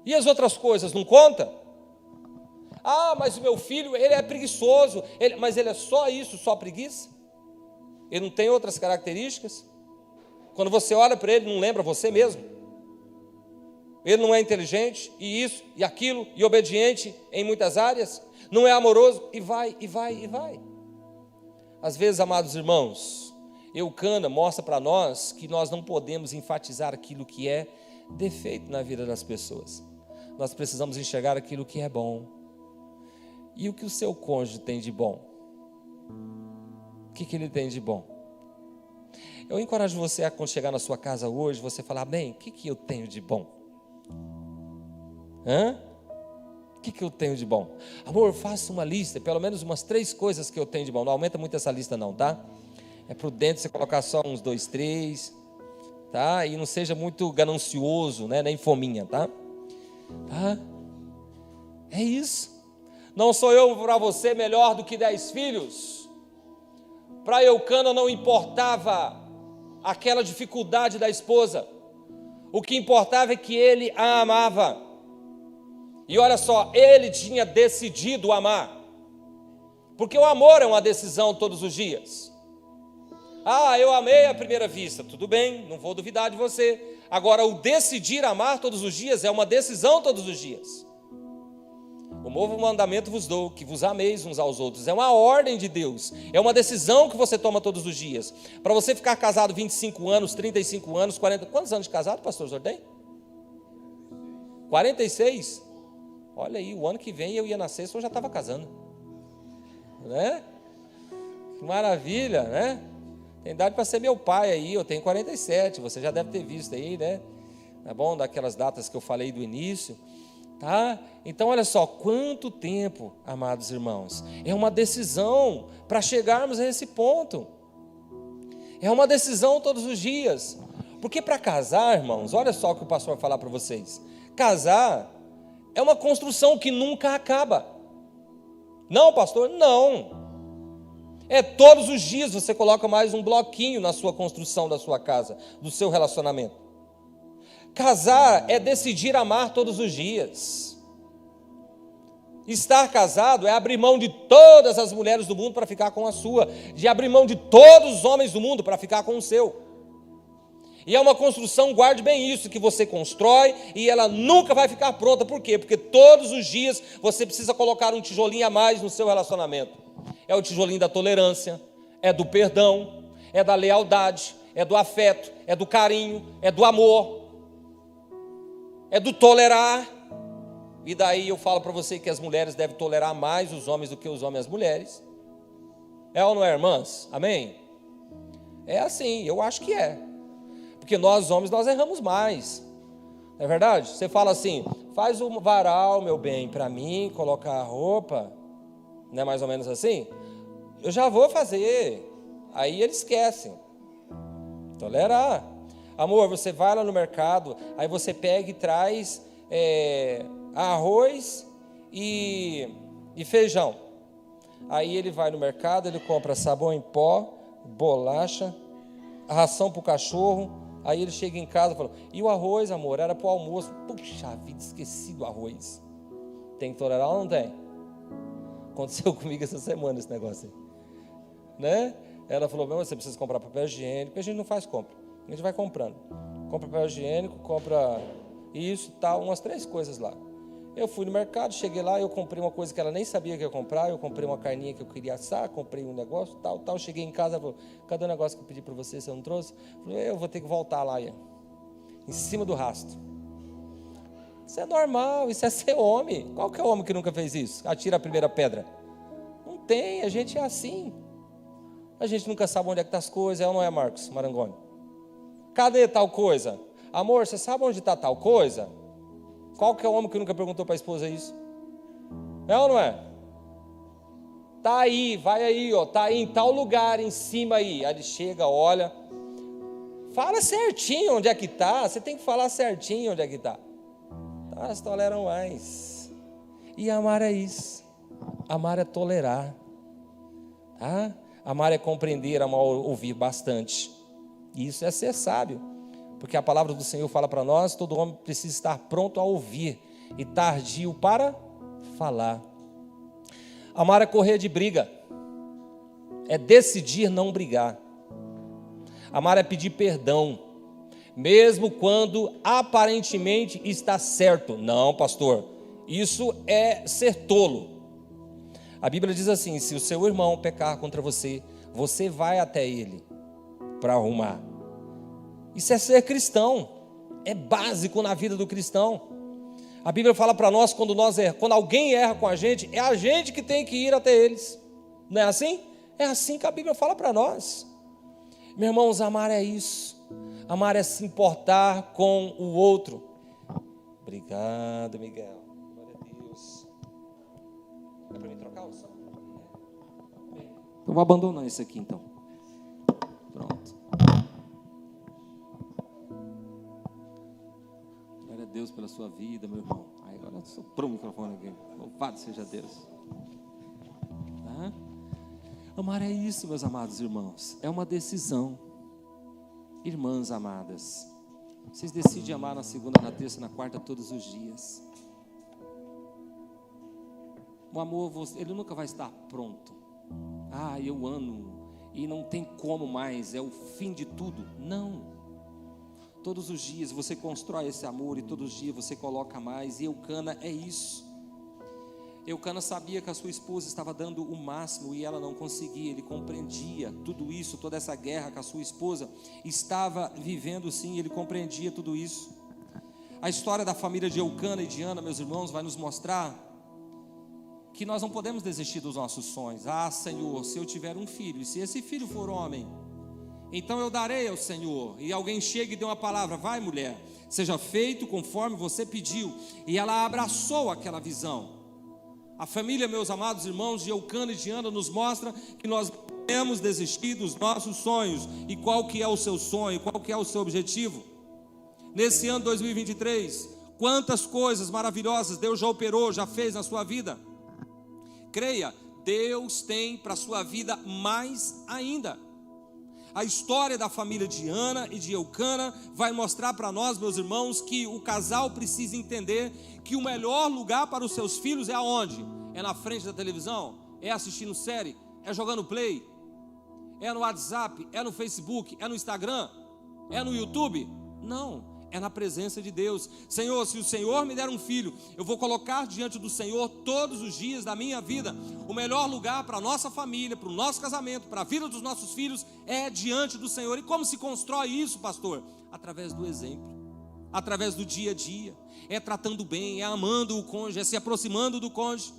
E as outras coisas não conta? Mas o meu filho, ele é preguiçoso. Mas ele é só isso, só preguiça? Ele não tem outras características? Quando você olha para ele, não lembra você mesmo? Ele não é inteligente, e isso, e aquilo, e obediente em muitas áreas? Não é amoroso? E vai. Às vezes, amados irmãos, Eucana mostra para nós que nós não podemos enfatizar aquilo que é defeito na vida das pessoas. Nós precisamos enxergar aquilo que é bom. E o que o seu cônjuge tem de bom? que ele tem de bom? Eu encorajo você a, quando chegar na sua casa hoje, você falar, bem, o que eu tenho de bom? O que eu tenho de bom? Amor, faça uma lista, pelo menos umas 3 coisas que eu tenho de bom. Não aumenta muito essa lista não, tá? É prudente você colocar só uns 2, 3, tá? E não seja muito ganancioso, né? Nem fominha, tá? É isso. Não sou eu para você melhor do que 10 filhos. Para Eucana não importava aquela dificuldade da esposa. O que importava é que ele a amava. E olha só, ele tinha decidido amar. Porque o amor é uma decisão todos os dias. Eu amei à primeira vista. Tudo bem, não vou duvidar de você. Agora, o decidir amar todos os dias é uma decisão todos os dias. O novo mandamento vos dou, que vos ameis uns aos outros. É uma ordem de Deus. É uma decisão que você toma todos os dias. Para você ficar casado 25 anos, 35 anos, 40... Quantos anos de casado, pastor Jordem? 46? Olha aí, o ano que vem eu ia nascer, eu já estava casando. Né? Que maravilha, né? Tem idade para ser meu pai aí, eu tenho 47, você já deve ter visto aí, né? Tá bom? Daquelas datas que eu falei do início. Tá? Então olha só, quanto tempo, amados irmãos, é uma decisão para chegarmos a esse ponto. É uma decisão todos os dias. Porque para casar, irmãos, olha só o que o pastor vai falar para vocês. Casar é uma construção que nunca acaba. Não, pastor? Não. É todos os dias você coloca mais um bloquinho na sua construção da sua casa, do seu relacionamento. Casar é decidir amar todos os dias. Estar casado é abrir mão de todas as mulheres do mundo para ficar com a sua, de abrir mão de todos os homens do mundo para ficar com o seu. E é uma construção, guarde bem isso, que você constrói e ela nunca vai ficar pronta. Por quê? Porque todos os dias você precisa colocar um tijolinho a mais no seu relacionamento. É o tijolinho da tolerância, é do perdão, é da lealdade, é do afeto, é do carinho, é do amor, é do tolerar. E daí eu falo para você que as mulheres devem tolerar mais os homens do que os homens as mulheres. É ou não é, irmãs? Amém? É assim, eu acho que é. Porque nós homens, nós erramos mais. Não é verdade? Você fala assim, faz o varal, meu bem, para mim, colocar a roupa. Não é mais ou menos assim? Eu já vou fazer. Aí ele esquece. Tolerar. Amor, você vai lá no mercado, aí você pega e traz arroz e feijão. Aí ele vai no mercado, ele compra sabão em pó, bolacha, ração para o cachorro. Aí ele chega em casa e fala, e o arroz, amor? Era para o almoço. Puxa vida, esqueci do arroz. Tem que tolerar ou não tem? Aconteceu comigo essa semana esse negócio aí. Né? Ela falou, você precisa comprar papel higiênico. A gente não faz compra, a gente vai comprando. Compra papel higiênico, compra isso, tal, umas 3 coisas lá. Eu fui no mercado, cheguei lá, eu comprei uma coisa que ela nem sabia que ia comprar. Eu comprei uma carninha que eu queria assar, comprei um negócio, tal. Cheguei em casa, ela falou, cadê o negócio que eu pedi para você, você não trouxe? Eu falei, eu vou ter que voltar lá, em cima do rastro. Isso é normal, isso é ser homem. Qual que é o homem que nunca fez isso? Atira a primeira pedra. Não tem, a gente é assim. A gente nunca sabe onde é que está as coisas, é ou não é, Marcos Marangoni? Cadê tal coisa? Amor, você sabe onde está tal coisa? Qual que é o homem que nunca perguntou para a esposa isso? É ou não é? Tá aí, vai aí, ó, tá aí em tal lugar, em cima aí. Aí ele chega, olha, fala certinho onde é que está. Você tem que falar certinho onde é que está. Tá, elas toleram mais. E amar é isso. Amar é tolerar. Tá? Amar é compreender, amar é ouvir bastante. Isso é ser sábio. Porque a palavra do Senhor fala para nós, todo homem precisa estar pronto a ouvir e tardio para falar. Amar é correr de briga. É decidir não brigar. Amar é pedir perdão, mesmo quando aparentemente está certo. Não, pastor, isso é ser tolo. A Bíblia diz assim, se o seu irmão pecar contra você, você vai até ele para arrumar. Isso é ser cristão, é básico na vida do cristão. A Bíblia fala para nós, quando alguém erra com a gente, é a gente que tem que ir até eles. Não é assim? É assim que a Bíblia fala para nós. Meus irmãos, amar é isso. Amar é se importar com o outro. Obrigado, Miguel. Glória a Deus. É para mim trocar o som? Eu vou abandonar isso aqui então. Pronto. Glória a Deus pela sua vida, meu irmão. Aí agora soprou o microfone aqui. Louvado seja Deus. Tá? Amar é isso, meus amados irmãos. É uma decisão. Irmãs amadas, vocês decidem amar na segunda, na terça, na quarta, todos os dias. O amor, ele nunca vai estar pronto. Ah, eu amo e não tem como mais, é o fim de tudo. Não. Todos os dias você constrói esse amor e todos os dias você coloca mais. E Eucana é isso. Eucana sabia que a sua esposa estava dando o máximo e ela não conseguia. Ele compreendia tudo isso, toda essa guerra que a sua esposa estava vivendo, sim, ele compreendia tudo isso. A história da família de Eucana e de Ana, meus irmãos, vai nos mostrar que nós não podemos desistir dos nossos sonhos. Ah, Senhor, se eu tiver um filho, e se esse filho for homem, então eu darei ao Senhor. E alguém chega e dê uma palavra: vai, mulher, seja feito conforme você pediu. E ela abraçou aquela visão. A família, meus amados irmãos, de Eucana e de Ana nos mostra que nós podemos desistir dos nossos sonhos. E qual que é o seu sonho? Qual que é o seu objetivo? Nesse ano 2023, quantas coisas maravilhosas Deus já operou, já fez na sua vida? Creia, Deus tem para a sua vida mais ainda. A história da família de Ana e de Eucana vai mostrar para nós, meus irmãos, que o casal precisa entender que o melhor lugar para os seus filhos é aonde? É na frente da televisão? É assistindo série? É jogando play? É no WhatsApp? É no Facebook? É no Instagram? É no YouTube? Não. É na presença de Deus. Senhor, se o Senhor me der um filho, eu vou colocar diante do Senhor todos os dias da minha vida. O melhor lugar para a nossa família, para o nosso casamento, para a vida dos nossos filhos é diante do Senhor. E como se constrói isso, pastor? Através do exemplo, através do dia a dia. É tratando bem, é amando o cônjuge, é se aproximando do cônjuge,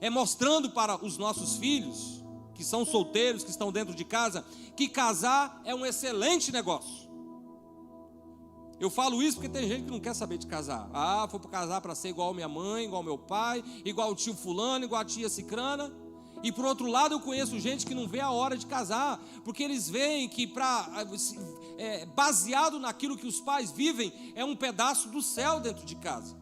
é mostrando para os nossos filhos que são solteiros, que estão dentro de casa, que casar é um excelente negócio. Eu falo isso porque tem gente que não quer saber de casar. Ah, foi para casar para ser igual a minha mãe, igual ao meu pai, igual ao tio fulano, igual a tia cicrana. E por outro lado eu conheço gente que não vê a hora de casar, porque eles veem que baseado naquilo que os pais vivem, é um pedaço do céu dentro de casa.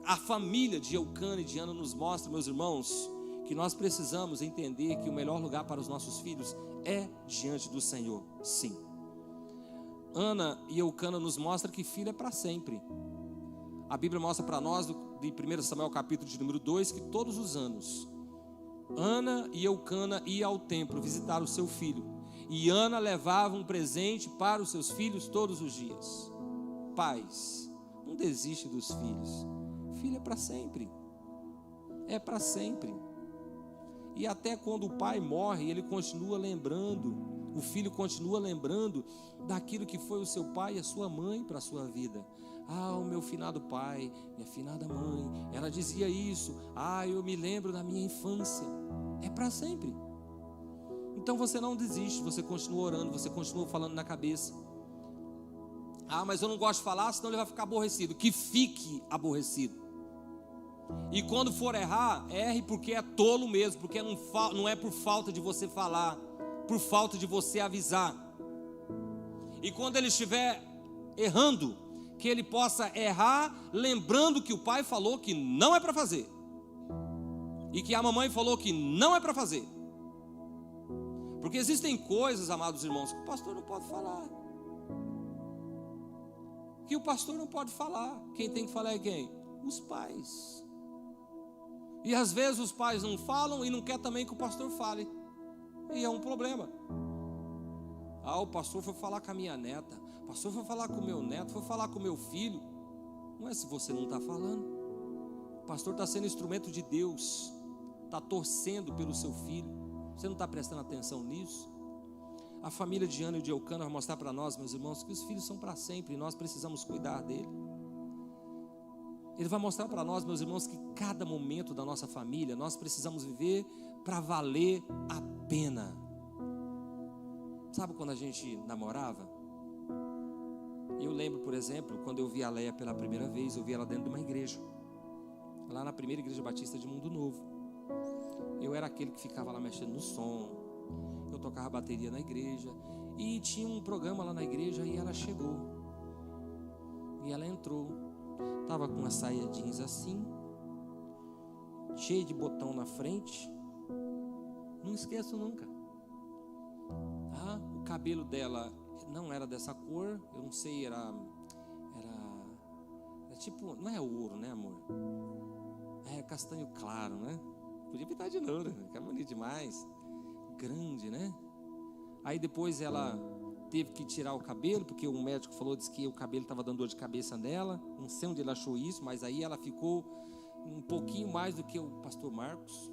A família de Eucana e de Ana nos mostra, meus irmãos, que nós precisamos entender que o melhor lugar para os nossos filhos é diante do Senhor, sim. Ana e Eucana nos mostra que filho é para sempre. A Bíblia mostra para nós, de 1 Samuel capítulo de número 2, que todos os anos Ana e Eucana iam ao templo visitar o seu filho, e Ana levava um presente para os seus filhos todos os dias. Pais, não desiste dos filhos. Filho é para sempre. É para sempre. E até quando o pai morre, ele continua lembrando. O filho continua lembrando daquilo que foi o seu pai e a sua mãe para a sua vida. Ah, o meu finado pai, minha finada mãe, ela dizia isso. Ah, eu me lembro da minha infância. É para sempre. Então você não desiste, você continua orando, você continua falando na cabeça. Ah, mas eu não gosto de falar, senão ele vai ficar aborrecido. Que fique aborrecido. E quando for errar, erre porque é tolo mesmo, porque não é por falta de você falar, por falta de você avisar. E quando ele estiver errando, que ele possa errar lembrando que o pai falou que não é para fazer, e que a mamãe falou que não é para fazer. Porque existem coisas, amados irmãos, que o pastor não pode falar. Que o pastor não pode falar. Quem tem que falar é quem? Os pais. E às vezes os pais não falam e não quer também que o pastor fale. E é um problema. Ah, o pastor foi falar com a minha neta, o pastor foi falar com o meu neto, foi falar com o meu filho. Não é se você não está falando. O pastor está sendo instrumento de Deus, está torcendo pelo seu filho. Você não está prestando atenção nisso? A família de Ana e de Eucana vai mostrar para nós, meus irmãos, que os filhos são para sempre e nós precisamos cuidar dele. Ele vai mostrar para nós, meus irmãos, que cada momento da nossa família nós precisamos viver para valer a pena. Sabe quando a gente namorava? Eu lembro, por exemplo, quando eu vi a Leia pela primeira vez, eu vi ela dentro de uma igreja, lá na primeira igreja batista de Mundo Novo. Eu era aquele que ficava lá mexendo no som, eu tocava bateria na igreja, e tinha um programa lá na igreja, e ela chegou, e ela entrou, estava com uma saia jeans assim, cheia de botão na frente, não esqueço nunca. O cabelo dela não era dessa cor, eu não sei, era tipo, não é ouro, né, amor? É castanho claro, né? Podia pintar de novo, né? Fica bonito demais. Grande, né? Aí depois ela teve que tirar o cabelo, porque o médico falou, disse que o cabelo estava dando dor de cabeça nela. Não sei onde ele achou isso, mas aí ela ficou um pouquinho mais do que o pastor Marcos.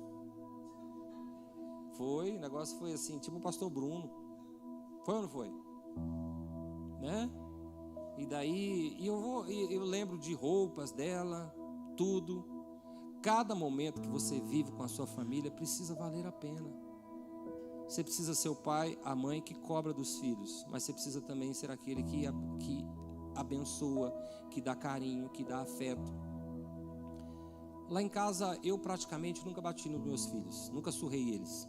Foi, o negócio foi assim, tipo o pastor Bruno. Foi ou não foi? Né? E daí, eu lembro de roupas dela, tudo. Cada momento que você vive com a sua família precisa valer a pena. Você precisa ser o pai, a mãe que cobra dos filhos, mas você precisa também ser aquele que abençoa, que dá carinho, que dá afeto. Lá em casa, eu praticamente nunca bati nos meus filhos, nunca surrei eles.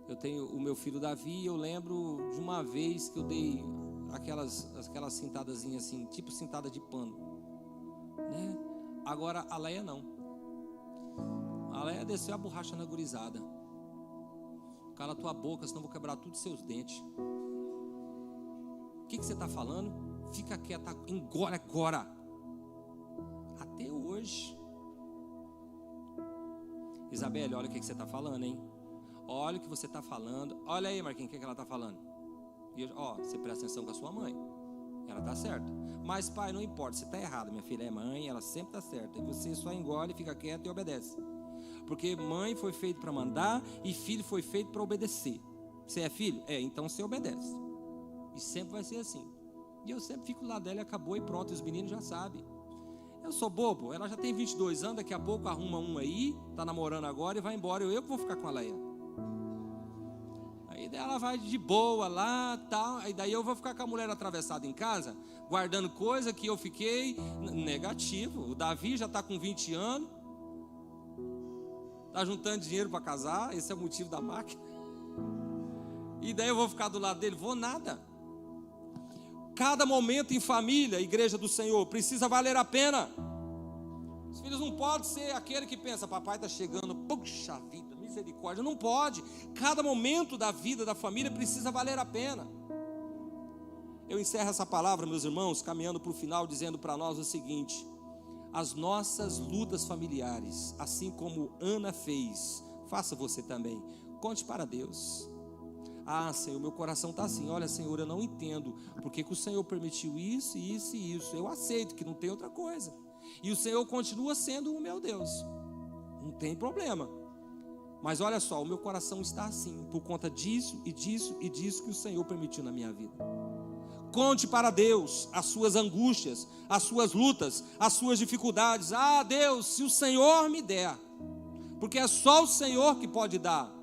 Eu tenho o meu filho Davi, e eu lembro de uma vez que eu dei aquelas cintadazinhas assim, tipo cintada de pano, né? Agora a Leia não. A Leia desceu a borracha na gurizada. Cala a tua boca, senão eu vou quebrar tudo os seus dentes. O que você está falando? Fica quieta, engole agora. Até hoje. Isabelle, olha o que você está falando, hein? Olha o que você está falando. Olha aí, Marquinhos, o que ela está falando. Você presta atenção com a sua mãe. Ela está certa. Mas pai, não importa, você está errado. Minha filha é mãe, ela sempre está certa. E você só engole, fica quieto e obedece. Porque mãe foi feito para mandar e filho foi feito para obedecer. Você é filho? Então você obedece. E sempre vai ser assim. E eu sempre fico lá dela e acabou e pronto. Os meninos já sabem. Eu sou bobo. Ela já tem 22 anos, daqui a pouco arruma um aí, está namorando agora e vai embora. Eu que vou ficar com a Leia. Aí ela vai de boa lá, tal. Aí daí eu vou ficar com a mulher atravessada em casa, guardando coisa que eu fiquei negativo. O Davi já está com 20 anos, está juntando dinheiro para casar. Esse é o motivo da máquina. E daí eu vou ficar do lado dele? Vou nada. Cada momento em família, igreja do Senhor, precisa valer a pena. Os filhos não podem ser aquele que pensa, papai está chegando, puxa vida, misericórdia. Não pode. Cada momento da vida da família precisa valer a pena. Eu encerro essa palavra, meus irmãos, caminhando para o final, dizendo para nós o seguinte: as nossas lutas familiares, assim como Ana fez, faça você também. Conte para Deus. Senhor, meu coração está assim. Olha, Senhor, eu não entendo porque que o Senhor permitiu isso, isso e isso. Eu aceito que não tem outra coisa. E o Senhor continua sendo o meu Deus. Não tem problema. Mas olha só, o meu coração está assim por conta disso e disso e disso que o Senhor permitiu na minha vida. Conte para Deus as suas angústias, as suas lutas, as suas dificuldades. Deus, se o Senhor me der, porque é só o Senhor que pode dar.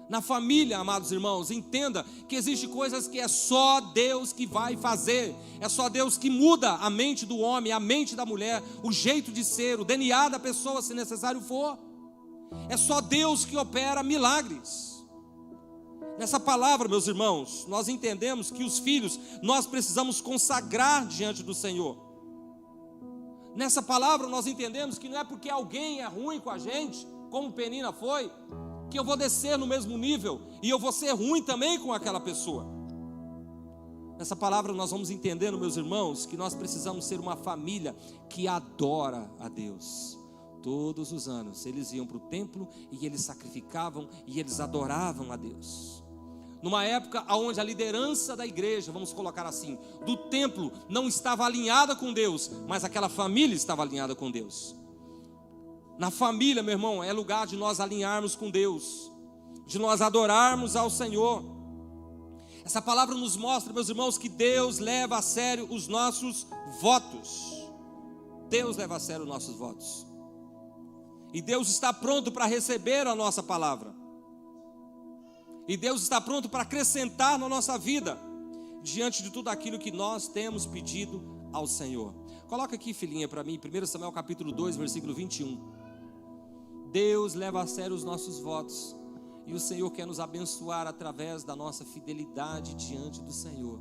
Na família, amados irmãos, entenda que existem coisas que é só Deus que vai fazer. É só Deus que muda a mente do homem, a mente da mulher, o jeito de ser, o DNA da pessoa, se necessário for. É só Deus que opera milagres. Nessa palavra, meus irmãos, nós entendemos que os filhos, nós precisamos consagrar diante do Senhor. Nessa palavra nós entendemos que não é porque alguém é ruim com a gente, como Penina foi, que eu vou descer no mesmo nível e eu vou ser ruim também com aquela pessoa. Nessa palavra nós vamos entendendo, meus irmãos, que nós precisamos ser uma família que adora a Deus. Todos os anos eles iam para o templo e eles sacrificavam e eles adoravam a Deus. Numa época onde a liderança da igreja, vamos colocar assim, do templo não estava alinhada com Deus, mas aquela família estava alinhada com Deus. Na família, meu irmão, é lugar de nós alinharmos com Deus, de nós adorarmos ao Senhor. Essa palavra nos mostra, meus irmãos, que Deus leva a sério os nossos votos. Deus leva a sério os nossos votos. E Deus está pronto para receber a nossa palavra. E Deus está pronto para acrescentar na nossa vida, diante de tudo aquilo que nós temos pedido ao Senhor. Coloca aqui, filhinha, para mim, 1 Samuel capítulo 2, versículo 21. Deus leva a sério os nossos votos. E o Senhor quer nos abençoar através da nossa fidelidade diante do Senhor.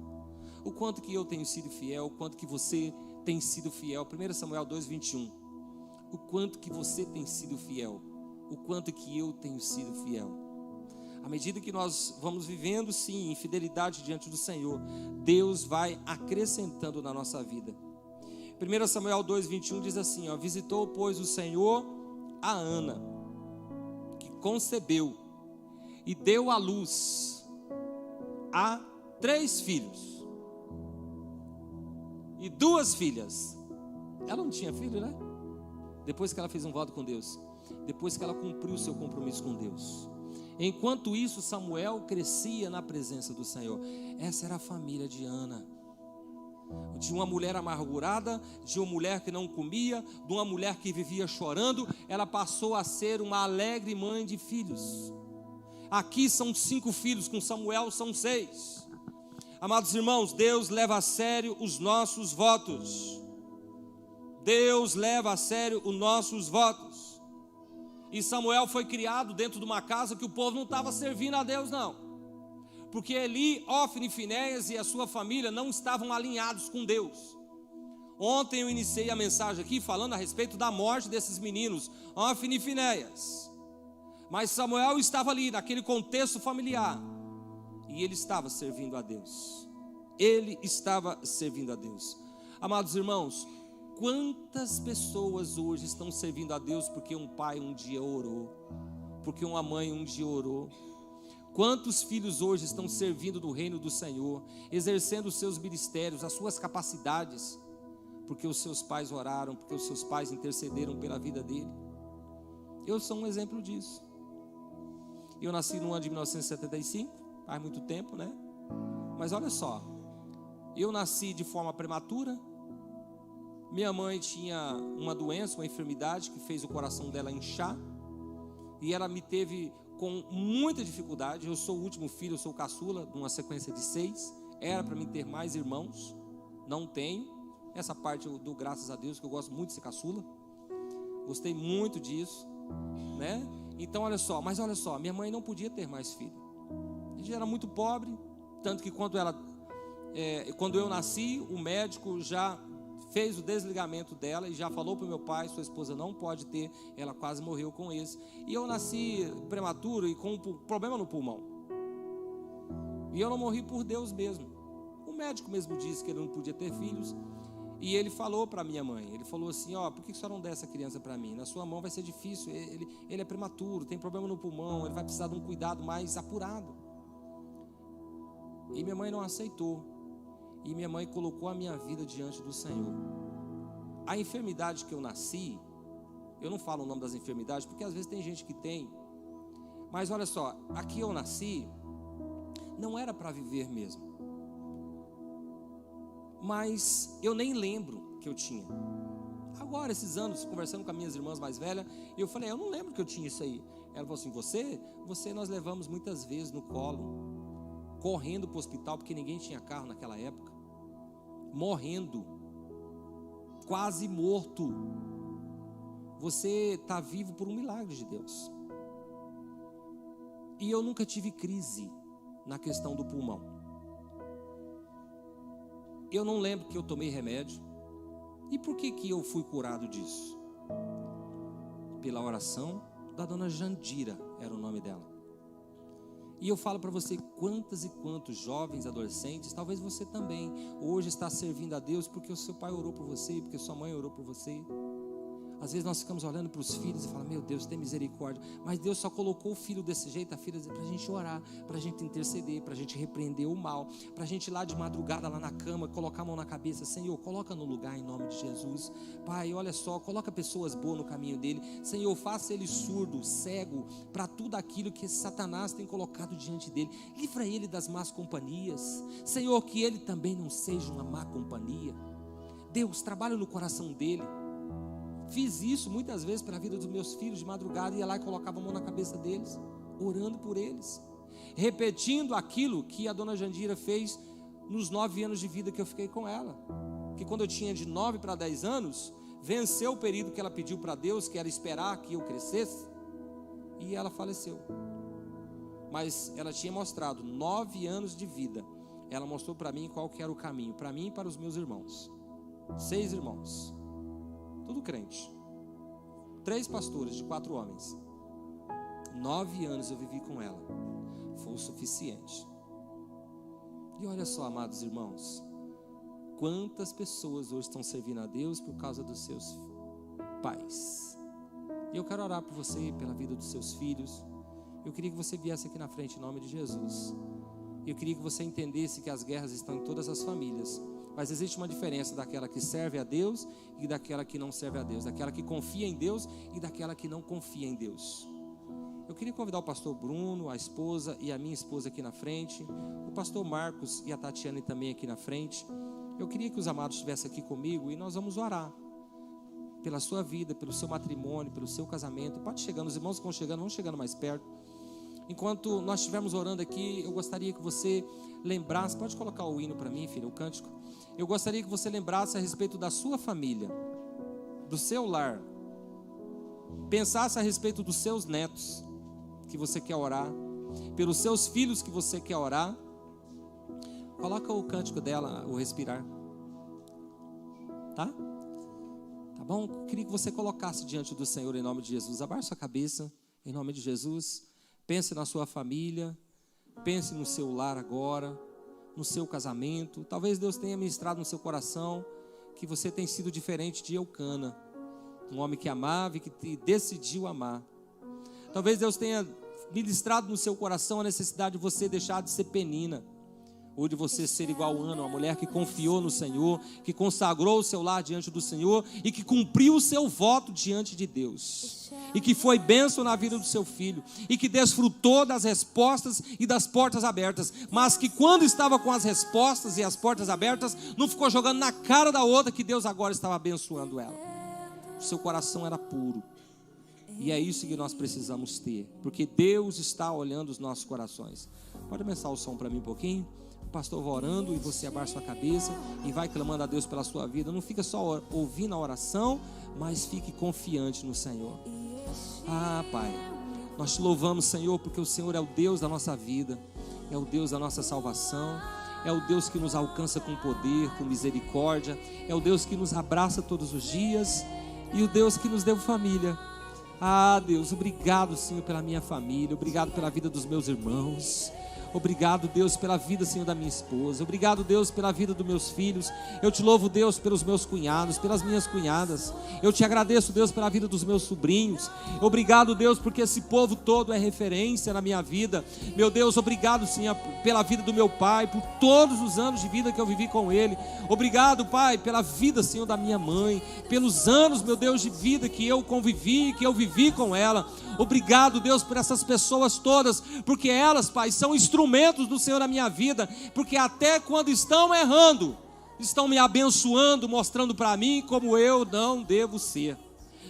O quanto que eu tenho sido fiel, o quanto que você tem sido fiel. 1 Samuel 2, 21. O quanto que você tem sido fiel, o quanto que eu tenho sido fiel. À medida que nós vamos vivendo, sim, em fidelidade diante do Senhor, Deus vai acrescentando na nossa vida. 1 Samuel 2, 21 diz assim, visitou, pois, o Senhor a Ana, que concebeu e deu à luz a 3 filhos e 2 filhas. Ela não tinha filho, né? Depois que ela fez um voto com Deus, depois que ela cumpriu o seu compromisso com Deus. Enquanto isso, Samuel crescia na presença do Senhor. Essa era a família de Ana. De uma mulher amargurada, de uma mulher que não comia, de uma mulher que vivia chorando, ela passou a ser uma alegre mãe de filhos. Aqui são 5 filhos, com Samuel são 6. Amados irmãos, Deus leva a sério os nossos votos. Deus leva a sério os nossos votos. E Samuel foi criado dentro de uma casa que o povo não estava servindo a Deus, não. Porque Eli, Ofni e Finéias e a sua família não estavam alinhados com Deus. Ontem eu iniciei a mensagem aqui falando a respeito da morte desses meninos, Ofni e Finéias. Mas Samuel estava ali, naquele contexto familiar. E ele estava servindo a Deus. Ele estava servindo a Deus. Amados irmãos, quantas pessoas hoje estão servindo a Deus porque um pai um dia orou, porque uma mãe um dia orou? Quantos filhos hoje estão servindo no reino do Senhor, exercendo os seus ministérios, as suas capacidades, porque os seus pais oraram, porque os seus pais intercederam pela vida dele? Eu sou um exemplo disso. Eu nasci no ano de 1975, faz muito tempo, né? Mas olha só, eu nasci de forma prematura. Minha mãe tinha uma doença, uma enfermidade que fez o coração dela inchar. E ela me teve com muita dificuldade. Eu sou o último filho, eu sou o caçula de uma sequência de 6. Era para mim ter mais irmãos, não tenho. Essa parte eu dou graças a Deus, que eu gosto muito de ser caçula. Gostei muito disso, né? Então olha só, minha mãe não podia ter mais filho. A gente era muito pobre, tanto que quando eu nasci, o médico já fez o desligamento dela e já falou para o meu pai, sua esposa não pode ter, ela quase morreu com esse. E eu nasci prematuro e com um problema no pulmão. E eu não morri por Deus mesmo. O médico mesmo disse que ele não podia ter filhos. E ele falou para minha mãe, ele falou assim, por que a senhora não dá essa criança para mim? Na sua mão vai ser difícil, ele é prematuro, tem problema no pulmão, ele vai precisar de um cuidado mais apurado. E minha mãe não aceitou. E minha mãe colocou a minha vida diante do Senhor. A enfermidade que eu nasci, eu não falo o nome das enfermidades, porque às vezes tem gente que tem. Mas olha só, aqui eu nasci, não era para viver mesmo. Mas eu nem lembro que eu tinha. Agora, esses anos, conversando com as minhas irmãs mais velhas, eu falei, eu não lembro que eu tinha isso aí. Ela falou assim, você nós levamos muitas vezes no colo, correndo para o hospital, porque ninguém tinha carro naquela época, morrendo, quase morto. Você está vivo por um milagre de Deus. E eu nunca tive crise na questão do pulmão. Eu não lembro que eu tomei remédio. E por que eu fui curado disso? Pela oração da dona Jandira, era o nome dela. E eu falo para você, quantas e quantos jovens, adolescentes, talvez você também, hoje está servindo a Deus porque o seu pai orou por você, porque sua mãe orou por você. Às vezes nós ficamos olhando para os filhos e falamos, meu Deus, tem misericórdia. Mas Deus só colocou o filho desse jeito, a filha, para a gente orar, para a gente interceder, para a gente repreender o mal, para a gente ir lá de madrugada, lá na cama, colocar a mão na cabeça. Senhor, coloca no lugar em nome de Jesus. Pai, olha só, coloca pessoas boas no caminho dele. Senhor, faça ele surdo, cego, para tudo aquilo que Satanás tem colocado diante dele. Livra ele das más companhias. Senhor, que ele também não seja uma má companhia. Deus, trabalha no coração dele. Fiz isso muitas vezes para a vida dos meus filhos de madrugada, ia lá e colocava a mão na cabeça deles, orando por eles, repetindo aquilo que a dona Jandira fez nos 9 anos de vida que eu fiquei com ela, que quando eu tinha de 9 para 10 anos, venceu o período que ela pediu para Deus, que era esperar que eu crescesse, e ela faleceu. Mas ela tinha mostrado 9 anos de vida, ela mostrou para mim qual que era o caminho, para mim e para os meus irmãos, 6 irmãos, tudo crente, 3 pastores de 4 homens. 9 anos eu vivi com ela, foi o suficiente. E olha só, amados irmãos, quantas pessoas hoje estão servindo a Deus por causa dos seus pais. E eu quero orar por você, pela vida dos seus filhos. Eu queria que você viesse aqui na frente em nome de Jesus. Eu queria que você entendesse que as guerras estão em todas as famílias, mas existe uma diferença daquela que serve a Deus e daquela que não serve a Deus, daquela que confia em Deus e daquela que não confia em Deus. Eu queria convidar o pastor Bruno, a esposa e a minha esposa aqui na frente, o pastor Marcos e a Tatiane também aqui na frente. Eu queria que os amados estivessem aqui comigo e nós vamos orar pela sua vida, pelo seu matrimônio, pelo seu casamento. Pode chegar, os irmãos que vão chegando mais perto. Enquanto nós estivermos orando aqui, eu gostaria que você lembrasse, pode colocar o hino para mim, filho, o cântico. Eu gostaria que você lembrasse a respeito da sua família, do seu lar. Pensasse a respeito dos seus netos, que você quer orar, pelos seus filhos que você quer orar. Coloca o cântico dela, o respirar. Tá? Tá bom? Eu queria que você colocasse diante do Senhor em nome de Jesus. Abaixe sua cabeça em nome de Jesus. Pense na sua família, pense no seu lar agora, no seu casamento. Talvez Deus tenha ministrado no seu coração que você tem sido diferente de Eucana, um homem que amava e que decidiu amar. Talvez Deus tenha ministrado no seu coração a necessidade de você deixar de ser Penina, ou de você ser igual a Ana, uma mulher que confiou no Senhor, que consagrou o seu lar diante do Senhor e que cumpriu o seu voto diante de Deus, e que foi bênção na vida do seu filho, e que desfrutou das respostas e das portas abertas, mas que quando estava com as respostas e as portas abertas, não ficou jogando na cara da outra que Deus agora estava abençoando ela. O seu coração era puro, e é isso que nós precisamos ter, porque Deus está olhando os nossos corações. Pode aumentar o som para mim um pouquinho? O pastor vai orando e você abaixa sua cabeça e vai clamando a Deus pela sua vida. Não fica só ouvindo a oração, mas fique confiante no Senhor. Ah, Pai, nós te louvamos, Senhor, porque o Senhor é o Deus da nossa vida, é o Deus da nossa salvação, é o Deus que nos alcança com poder, com misericórdia, é o Deus que nos abraça todos os dias e o Deus que nos deu família. Ah, Deus, obrigado, Senhor, pela minha família, obrigado pela vida dos meus irmãos. Obrigado, Deus, pela vida, Senhor, da minha esposa. Obrigado, Deus, pela vida dos meus filhos. Eu te louvo, Deus, pelos meus cunhados, pelas minhas cunhadas. Eu te agradeço, Deus, pela vida dos meus sobrinhos. Obrigado, Deus, porque esse povo todo é referência na minha vida. Meu Deus, obrigado, Senhor, pela vida do meu pai, por todos os anos de vida que eu vivi com ele. Obrigado, Pai, pela vida, Senhor, da minha mãe, pelos anos, meu Deus, de vida que eu convivi, que eu vivi com ela. Obrigado, Deus, por essas pessoas todas, porque elas, Pai, são instrumentos do Senhor na minha vida, porque até quando estão errando, estão me abençoando, mostrando para mim como eu não devo ser.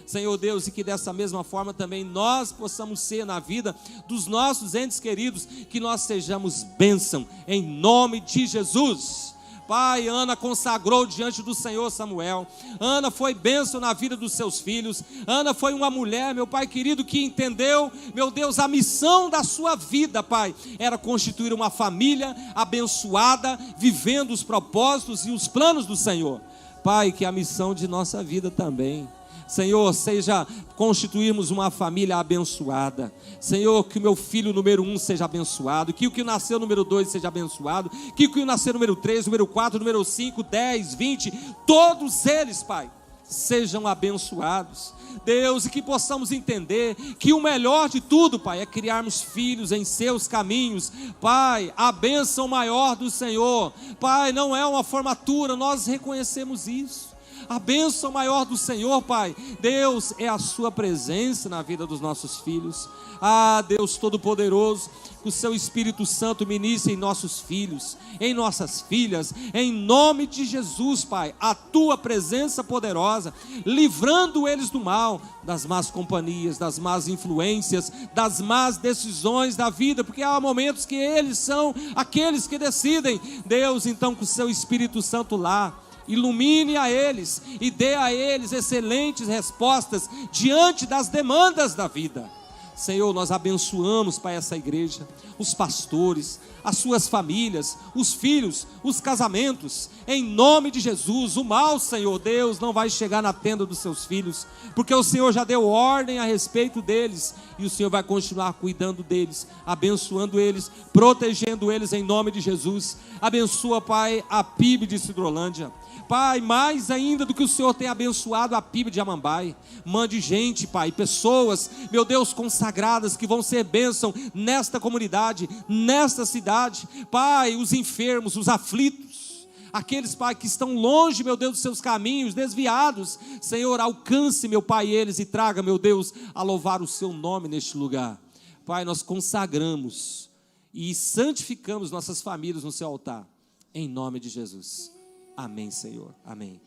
Senhor Deus, e que dessa mesma forma também nós possamos ser na vida dos nossos entes queridos, que nós sejamos bênção, em nome de Jesus. Pai, Ana consagrou diante do Senhor Samuel. Ana foi bênção na vida dos seus filhos. Ana foi uma mulher, meu Pai querido, que entendeu, meu Deus, a missão da sua vida, Pai, era constituir uma família abençoada, vivendo os propósitos e os planos do Senhor. Pai, que a missão de nossa vida também, Senhor, seja constituirmos uma família abençoada. Senhor, que o meu filho número 1 seja abençoado, que o que nasceu número 2 seja abençoado, que o que nasceu número 3, número 4, número 5, 10, 20, todos eles, Pai, sejam abençoados, Deus, e que possamos entender que o melhor de tudo, Pai, é criarmos filhos em seus caminhos. Pai, a bênção maior do Senhor, Pai, não é uma formatura, nós reconhecemos isso. A bênção maior do Senhor, Pai, Deus, é a sua presença na vida dos nossos filhos. Ah, Deus Todo-Poderoso, que o seu Espírito Santo ministre em nossos filhos, em nossas filhas, em nome de Jesus, Pai, a tua presença poderosa, livrando eles do mal, das más companhias, das más influências, das más decisões da vida, porque há momentos que eles são aqueles que decidem. Deus, então, com o seu Espírito Santo lá, ilumine a eles e dê a eles excelentes respostas diante das demandas da vida. Senhor, nós abençoamos, Pai, essa igreja, os pastores, as suas famílias, os filhos, os casamentos, em nome de Jesus. O mal, Senhor Deus, não vai chegar na tenda dos seus filhos, porque o Senhor já deu ordem a respeito deles, e o Senhor vai continuar cuidando deles, abençoando eles, protegendo eles em nome de Jesus. Abençoa, Pai, a PIB de Sidrolândia. Pai, mais ainda do que o Senhor tem abençoado a PIB de Amambai, mande gente, Pai, pessoas, meu Deus, consagradas, que vão ser bênção nesta comunidade, nesta cidade. Pai, os enfermos, os aflitos, aqueles, Pai, que estão longe, meu Deus, dos seus caminhos, desviados, Senhor, alcance, meu Pai, eles e traga, meu Deus, a louvar o seu nome neste lugar. Pai, nós consagramos e santificamos nossas famílias no seu altar, em nome de Jesus. Amém, Senhor. Amém.